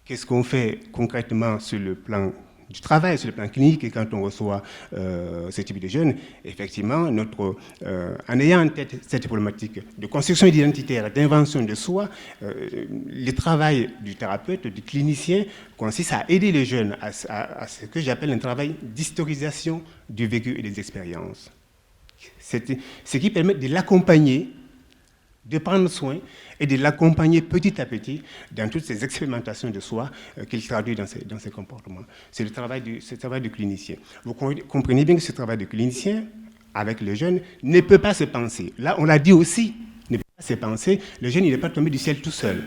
qu'est-ce qu'on fait concrètement sur le plan du travail sur le plan clinique et quand on reçoit ce type de jeunes, effectivement, en ayant en tête cette problématique de construction identitaire, d'invention de soi, le travail du thérapeute, du clinicien, consiste à aider les jeunes à ce que j'appelle un travail d'historisation du vécu et des expériences. Ce qui permet de l'accompagner, de prendre soin et de l'accompagner petit à petit dans toutes ces expérimentations de soi qu'il traduit dans ses comportements. C'est le travail du clinicien. Vous comprenez bien que ce travail de clinicien avec le jeune ne peut pas se penser. Là, on l'a dit aussi, ne peut pas se penser. Le jeune, il n'est pas tombé du ciel tout seul.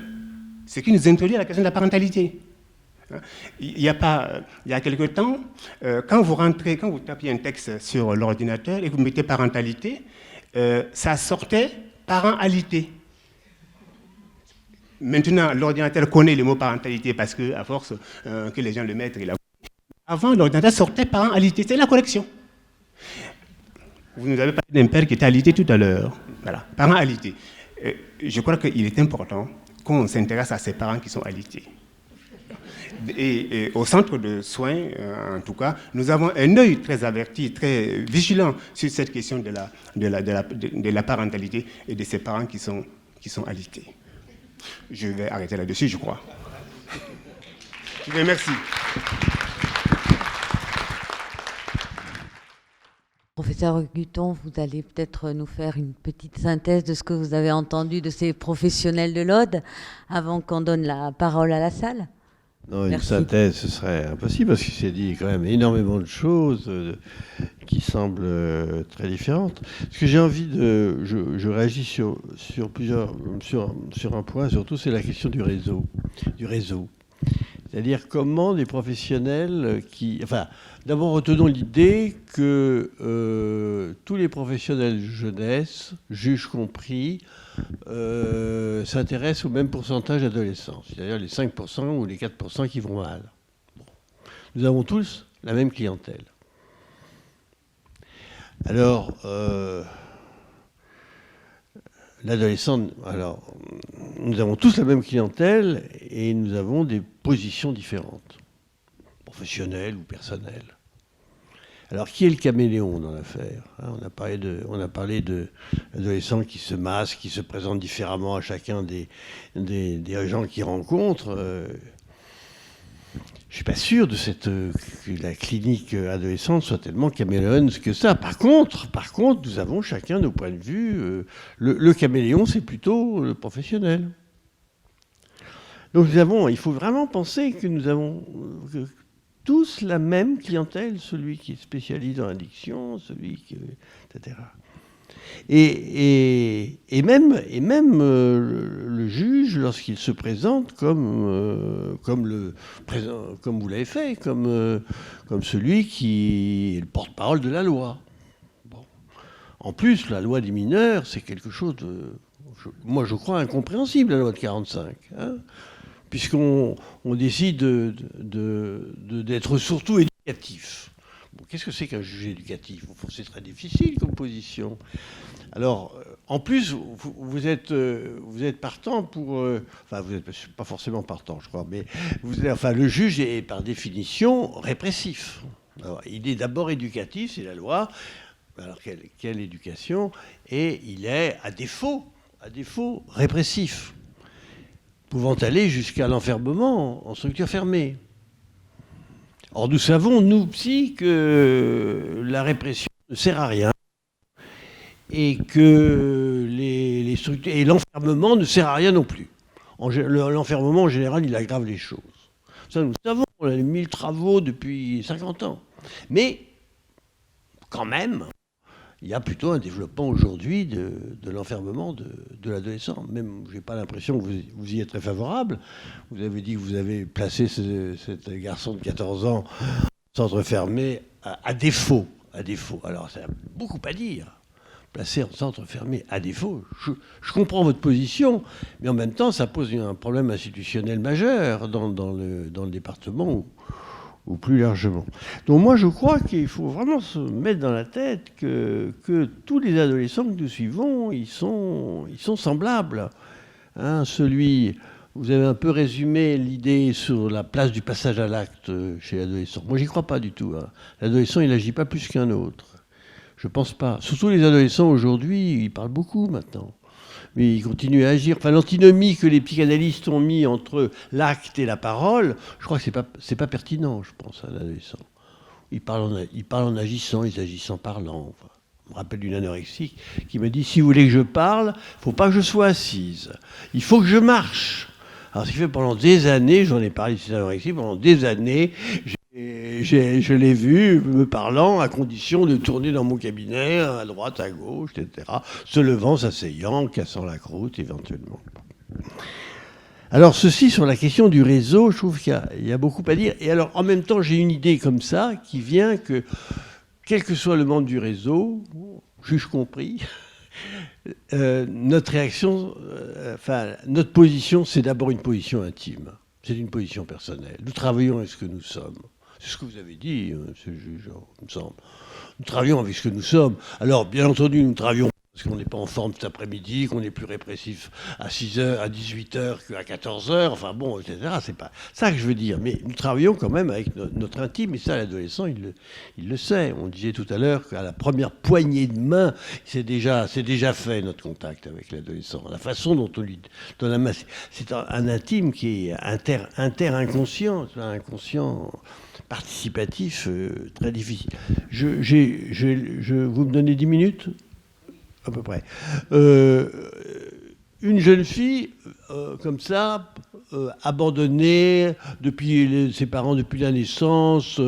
Ce qui nous introduit à la question de la parentalité. Il y a quelque temps, quand vous tapiez un texte sur l'ordinateur et que vous mettez parentalité, ça sortait parentalité. Maintenant, l'ordinateur connaît le mot parentalité parce que, à force que les gens le mettent, il a... Avant, l'ordinateur sortait parentalité, c'est la correction. Vous nous avez parlé d'un père qui était alité tout à l'heure. Voilà, parentalité. Je crois qu'il est important qu'on s'intéresse à ces parents qui sont alités. Et au centre de soins, en tout cas, nous avons un œil très averti, très vigilant sur cette question de la parentalité et de ces parents qui sont alités. Je vais arrêter là-dessus, je crois. Je vous remercie. Professeur Guton, vous allez peut-être nous faire une petite synthèse de ce que vous avez entendu de ces professionnels de l'Aude avant qu'on donne la parole à la salle. Non, une Merci. synthèse, ce serait impossible parce qu'il s'est dit quand même énormément de choses qui semblent très différentes. Ce que j'ai envie de... Je réagis sur un point, surtout, c'est la question du réseau. C'est-à-dire comment des professionnels qui... Enfin, d'abord, retenons l'idée que tous les professionnels jeunesse, juges compris, s'intéressent au même pourcentage d'adolescents, c'est-à-dire les 5% ou les 4% qui vont mal. Bon. Nous avons tous la même clientèle. Alors, l'adolescent, alors, nous avons tous la même clientèle et nous avons des positions différentes, professionnelles ou personnelles. Alors, qui est le caméléon dans l'affaire ? On a parlé de l'adolescent qui se masque, qui se présente différemment à chacun des gens qu'il rencontre. Je ne suis pas sûr que la clinique adolescente soit tellement caméléonne que ça. Par contre, nous avons chacun nos points de vue. Le caméléon, c'est plutôt le professionnel. Donc il faut vraiment penser que nous avons tous la même clientèle, celui qui est spécialiste dans l'addiction, celui qui... etc. Et même le juge, lorsqu'il se présente comme vous l'avez fait, comme celui qui est le porte-parole de la loi. Bon. En plus, la loi des mineurs, c'est quelque chose de... Moi, je crois incompréhensible, la loi de 45. Puisqu'on décide d'être surtout éducatif. Bon, qu'est-ce que c'est qu'un juge éducatif ? C'est très difficile comme position. Alors, en plus, vous êtes partant pour... enfin, vous n'êtes pas forcément partant, je crois, mais le juge est par définition répressif. Alors, il est d'abord éducatif, c'est la loi. Alors, quelle éducation ? Et il est, à défaut, répressif, pouvant aller jusqu'à l'enfermement en structure fermée. Or, nous savons, nous, psy, que la répression ne sert à rien et que et l'enfermement ne sert à rien non plus. L'enfermement, en général, il aggrave les choses. Ça, nous savons, on a 1000 travaux depuis 50 ans. Mais, quand même, il y a plutôt un développement aujourd'hui de l'enfermement de l'adolescent. Même, je n'ai pas l'impression que vous y êtes très favorable. Vous avez dit que vous avez placé cet garçon de 14 ans en centre fermé à défaut. Alors, ça a beaucoup à dire. Placé en centre fermé à défaut. Je comprends votre position, mais en même temps, ça pose un problème institutionnel majeur dans le département ou plus largement. Donc moi, je crois qu'il faut vraiment se mettre dans la tête que tous les adolescents que nous suivons, ils sont semblables. Celui vous avez un peu résumé l'idée sur la place du passage à l'acte chez l'adolescent. Moi, j'y crois pas du tout. Hein. L'adolescent, il n'agit pas plus qu'un autre. Je pense pas. Surtout les adolescents aujourd'hui, ils parlent beaucoup maintenant. Mais ils continuent à agir. Enfin, l'antinomie que les psychanalystes ont mis entre l'acte et la parole, je crois que c'est pas pertinent, je pense, à l'adolescent. Ils parlent en agissant, ils agissent en parlant. Enfin, je me rappelle d'une anorexique qui m'a dit, si vous voulez que je parle, il ne faut pas que je sois assise. Il faut que je marche. Alors, ce qui fait pendant des années, j'en ai parlé de cette anorexie, pendant des années, je l'ai vu me parlant à condition de tourner dans mon cabinet, à droite, à gauche, etc. Se levant, s'asseyant, cassant la croûte, éventuellement. Alors, ceci sur la question du réseau, je trouve qu'il y a beaucoup à dire. Et alors, en même temps, j'ai une idée comme ça qui vient que, quel que soit le membre du réseau, juge compris, notre réaction, notre position, c'est d'abord une position intime. C'est une position personnelle. Nous travaillons avec ce que nous sommes. C'est ce que vous avez dit, monsieur le juge, il me semble. Nous travaillons avec ce que nous sommes. Alors, bien entendu, nous travaillons parce qu'on n'est pas en forme cet après-midi, qu'on est plus répressif à 6h, à 18h qu'à 14h, enfin bon, etc. C'est pas ça que je veux dire. Mais nous travaillons quand même avec notre intime, et ça, l'adolescent, il le sait. On disait tout à l'heure qu'à la première poignée de main, c'est déjà fait, notre contact avec l'adolescent. La façon dont on lui donne la main, c'est un intime qui est inter-inconscient, inconscient participatif, très difficile. Vous me donnez 10 minutes ? À peu près. Une jeune fille, comme ça, abandonnée depuis ses parents depuis la naissance,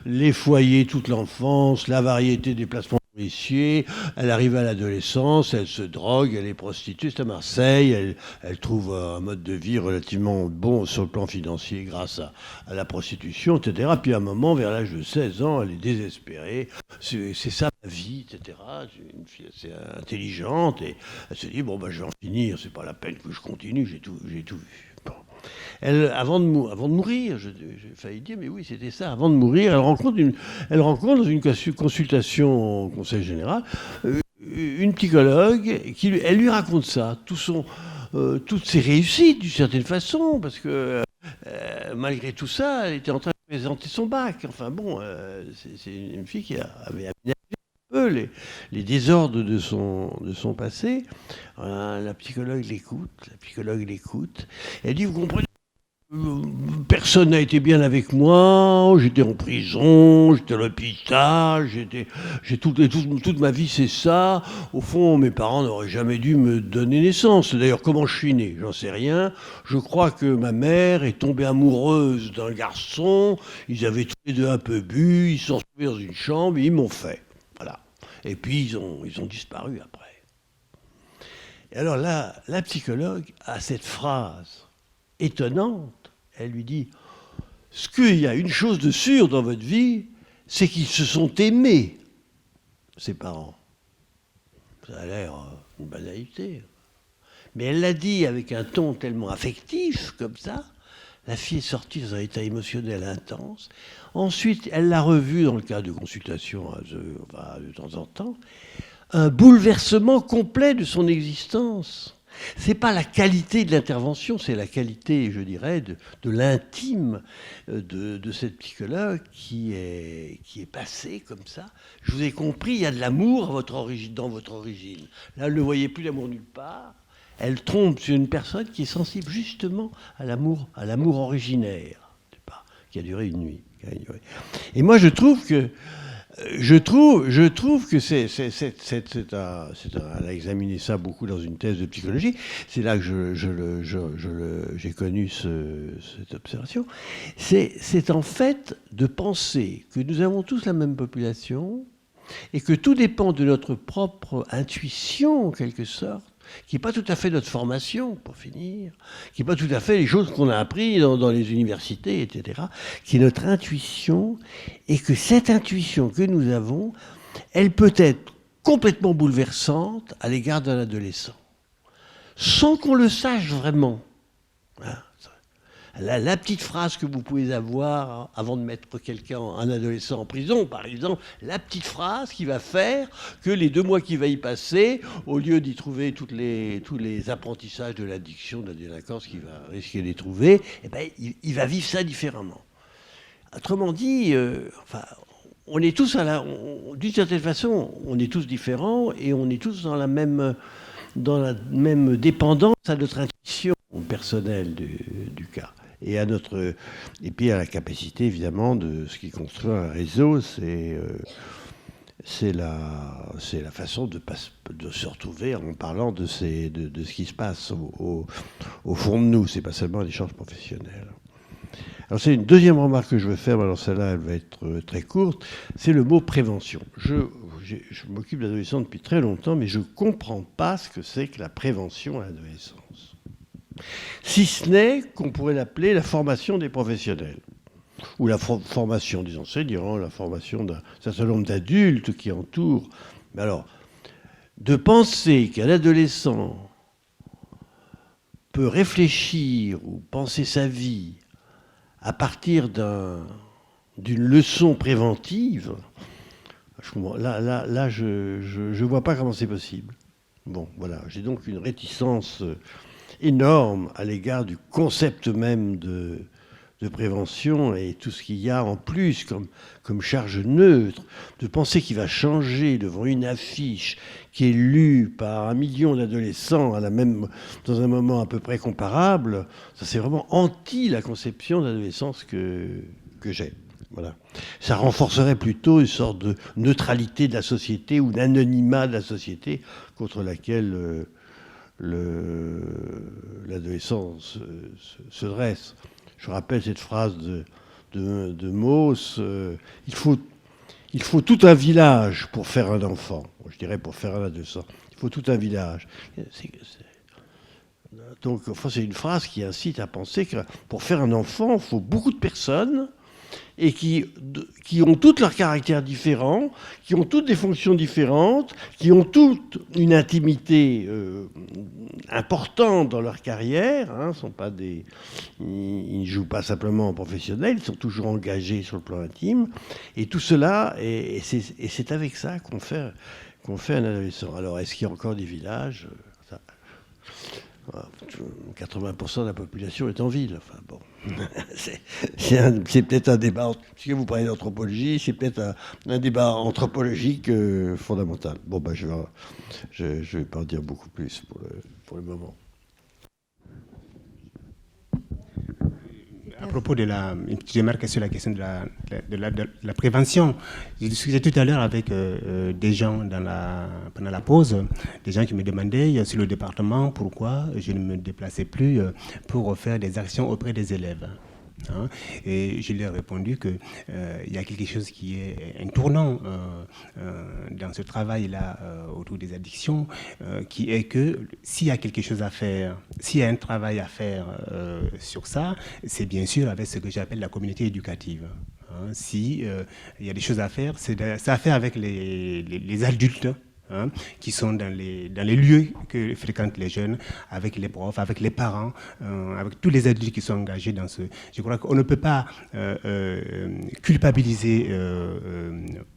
les foyers toute l'enfance, la variété des placements policiers, elle arrive à l'adolescence, elle se drogue, elle est prostituée, c'est à Marseille, elle trouve un mode de vie relativement bon sur le plan financier grâce à la prostitution, etc. Puis à un moment, vers l'âge de 16 ans, elle est désespérée, c'est ça ma vie, etc. C'est une fille assez intelligente, et elle se dit, bon, ben, je vais en finir, c'est pas la peine que je continue, j'ai tout vu. Bon. Elle, avant de mourir, j'ai failli dire, mais oui, c'était ça, avant de mourir, elle rencontre dans une consultation au Conseil général une psychologue elle lui raconte ça, toutes ses réussites d'une certaine façon, parce que malgré tout ça, elle était en train de présenter son bac. Enfin bon, c'est une fille qui avait aménagé un peu les désordres de son passé. La psychologue l'écoute. Elle dit, vous comprenez, personne n'a été bien avec moi, j'étais en prison, j'étais à l'hôpital, toute ma vie c'est ça. Au fond, mes parents n'auraient jamais dû me donner naissance. D'ailleurs, comment je suis né, j'en sais rien. Je crois que ma mère est tombée amoureuse d'un garçon, ils avaient tous les deux un peu bu, ils se sont retrouvés dans une chambre, et ils m'ont fait. Voilà. Et puis ils ont disparu après. Et alors là, la psychologue a cette phrase étonnante. Elle lui dit, qu'il y a une chose de sûre dans votre vie, c'est qu'ils se sont aimés, ses parents. Ça a l'air une banalité. Mais elle l'a dit avec un ton tellement affectif, comme ça. La fille est sortie dans un état émotionnel intense. Ensuite, elle l'a revu dans le cadre de consultations de temps en temps. Un bouleversement complet de son existence. C'est pas la qualité de l'intervention, c'est la qualité, je dirais, de l'intime de cette psychologue qui est passée comme ça. Je vous ai compris, il y a de l'amour dans votre origine. Là, elle ne voyait plus l'amour nulle part. Elle tombe sur une personne qui est sensible justement à l'amour originaire, qui a duré une nuit. Et moi, je trouve que elle a examiné ça beaucoup dans une thèse de psychologie. C'est là que j'ai connu cette observation. C'est en fait de penser que nous avons tous la même population et que tout dépend de notre propre intuition, en quelque sorte, qui n'est pas tout à fait notre formation, pour finir, qui n'est pas tout à fait les choses qu'on a apprises dans les universités, etc., qui est notre intuition, et que cette intuition que nous avons, elle peut être complètement bouleversante à l'égard d'un adolescent, sans qu'on le sache vraiment. La petite phrase que vous pouvez avoir avant de mettre un adolescent en prison, par exemple, la petite phrase qui va faire que les 2 mois qu'il va y passer, au lieu d'y trouver tous les apprentissages de l'addiction, de la délinquance qu'il va risquer d'y trouver, eh ben, il va vivre ça différemment. Autrement dit, on est tous d'une certaine façon, on est tous différents et on est tous dans la même dépendance à notre intuition personnelle du cas. Et puis à la capacité, évidemment, de ce qui construit un réseau, c'est la façon de se retrouver en parlant de ce qui se passe au fond de nous. C'est pas seulement l'échange professionnel. Alors c'est une deuxième remarque que je veux faire, alors celle-là, elle va être très courte, c'est le mot prévention. Je m'occupe d'adolescents depuis très longtemps, mais je ne comprends pas ce que c'est que la prévention à l'adolescence. Si ce n'est qu'on pourrait l'appeler la formation des professionnels, ou la formation des enseignants, la formation d'un certain nombre d'adultes qui entourent. Mais alors, de penser qu'un adolescent peut réfléchir ou penser sa vie à partir d'une leçon préventive, là je vois pas comment c'est possible. Bon, voilà, j'ai donc une réticence énorme à l'égard du concept même de prévention et tout ce qu'il y a en plus comme charge neutre, de penser qu'il va changer devant une affiche qui est lue par 1 million d'adolescents dans un moment à peu près comparable, ça c'est vraiment anti la conception d'adolescence que j'ai. Voilà. Ça renforcerait plutôt une sorte de neutralité de la société ou d'anonymat de la société contre laquelle l'adolescent se dresse. Je rappelle cette phrase de Mauss, il faut tout un village pour faire un enfant. Je dirais pour faire un adolescent. Il faut tout un village. Donc, enfin, c'est une phrase qui incite à penser que pour faire un enfant, il faut beaucoup de personnes et qui ont toutes leurs caractères différents, qui ont toutes des fonctions différentes, qui ont toutes une intimité importante dans leur carrière. Ils ne jouent pas simplement en professionnel, ils sont toujours engagés sur le plan intime. Et tout cela, et c'est avec ça qu'on fait un adolescent. Alors, est-ce qu'il y a encore des villages ? 80% de la population est en ville. Enfin, bon. c'est peut-être un débat, puisque vous parlez d'anthropologie, c'est peut-être un débat anthropologique fondamental. Bon, je vais pas en dire beaucoup plus pour le moment. À propos de une petite remarque sur la question de la prévention, j'ai discuté tout à l'heure avec des gens pendant la pause, des gens qui me demandaient sur le département pourquoi je ne me déplaçais plus pour faire des actions auprès des élèves. Et je lui ai répondu qu'il y a quelque chose qui est un tournant dans ce travail-là autour des addictions, qui est que s'il y a quelque chose à faire, s'il y a un travail à faire sur ça, c'est bien sûr avec ce que j'appelle la communauté éducative. Si il y a des choses à faire, c'est à faire avec les adultes. Qui sont dans les lieux que fréquentent les jeunes, avec les profs, avec les parents, avec tous les adultes qui sont engagés dans ce... Je crois qu'on ne peut pas culpabiliser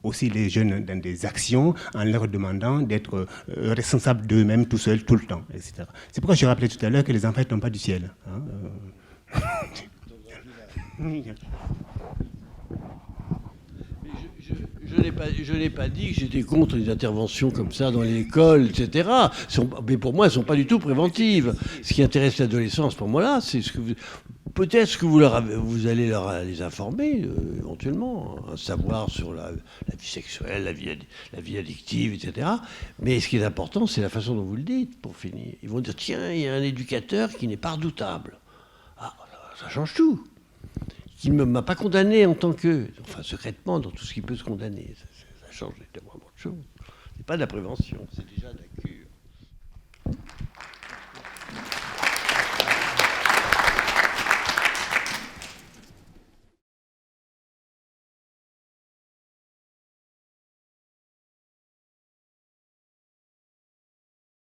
aussi les jeunes dans des actions en leur demandant d'être responsables d'eux-mêmes tout seuls, tout le temps, etc. C'est pourquoi je rappelais tout à l'heure que les enfants ne tombent pas du ciel. Je n'ai pas dit que j'étais contre les interventions comme ça dans l'école, etc. Mais pour moi, elles ne sont pas du tout préventives. Ce qui intéresse l'adolescent à ce moment-là, c'est peut-être que vous allez les informer, éventuellement, un savoir sur la vie sexuelle, la vie addictive, etc. Mais ce qui est important, c'est la façon dont vous le dites, pour finir. Ils vont dire, tiens, il y a un éducateur qui n'est pas redoutable. Ah, ça change tout. Qui ne m'a pas condamné en tant que... Enfin, secrètement, dans tout ce qui peut se condamner. Ça change vraiment de choses. Ce n'est pas de la prévention, c'est déjà de la cure.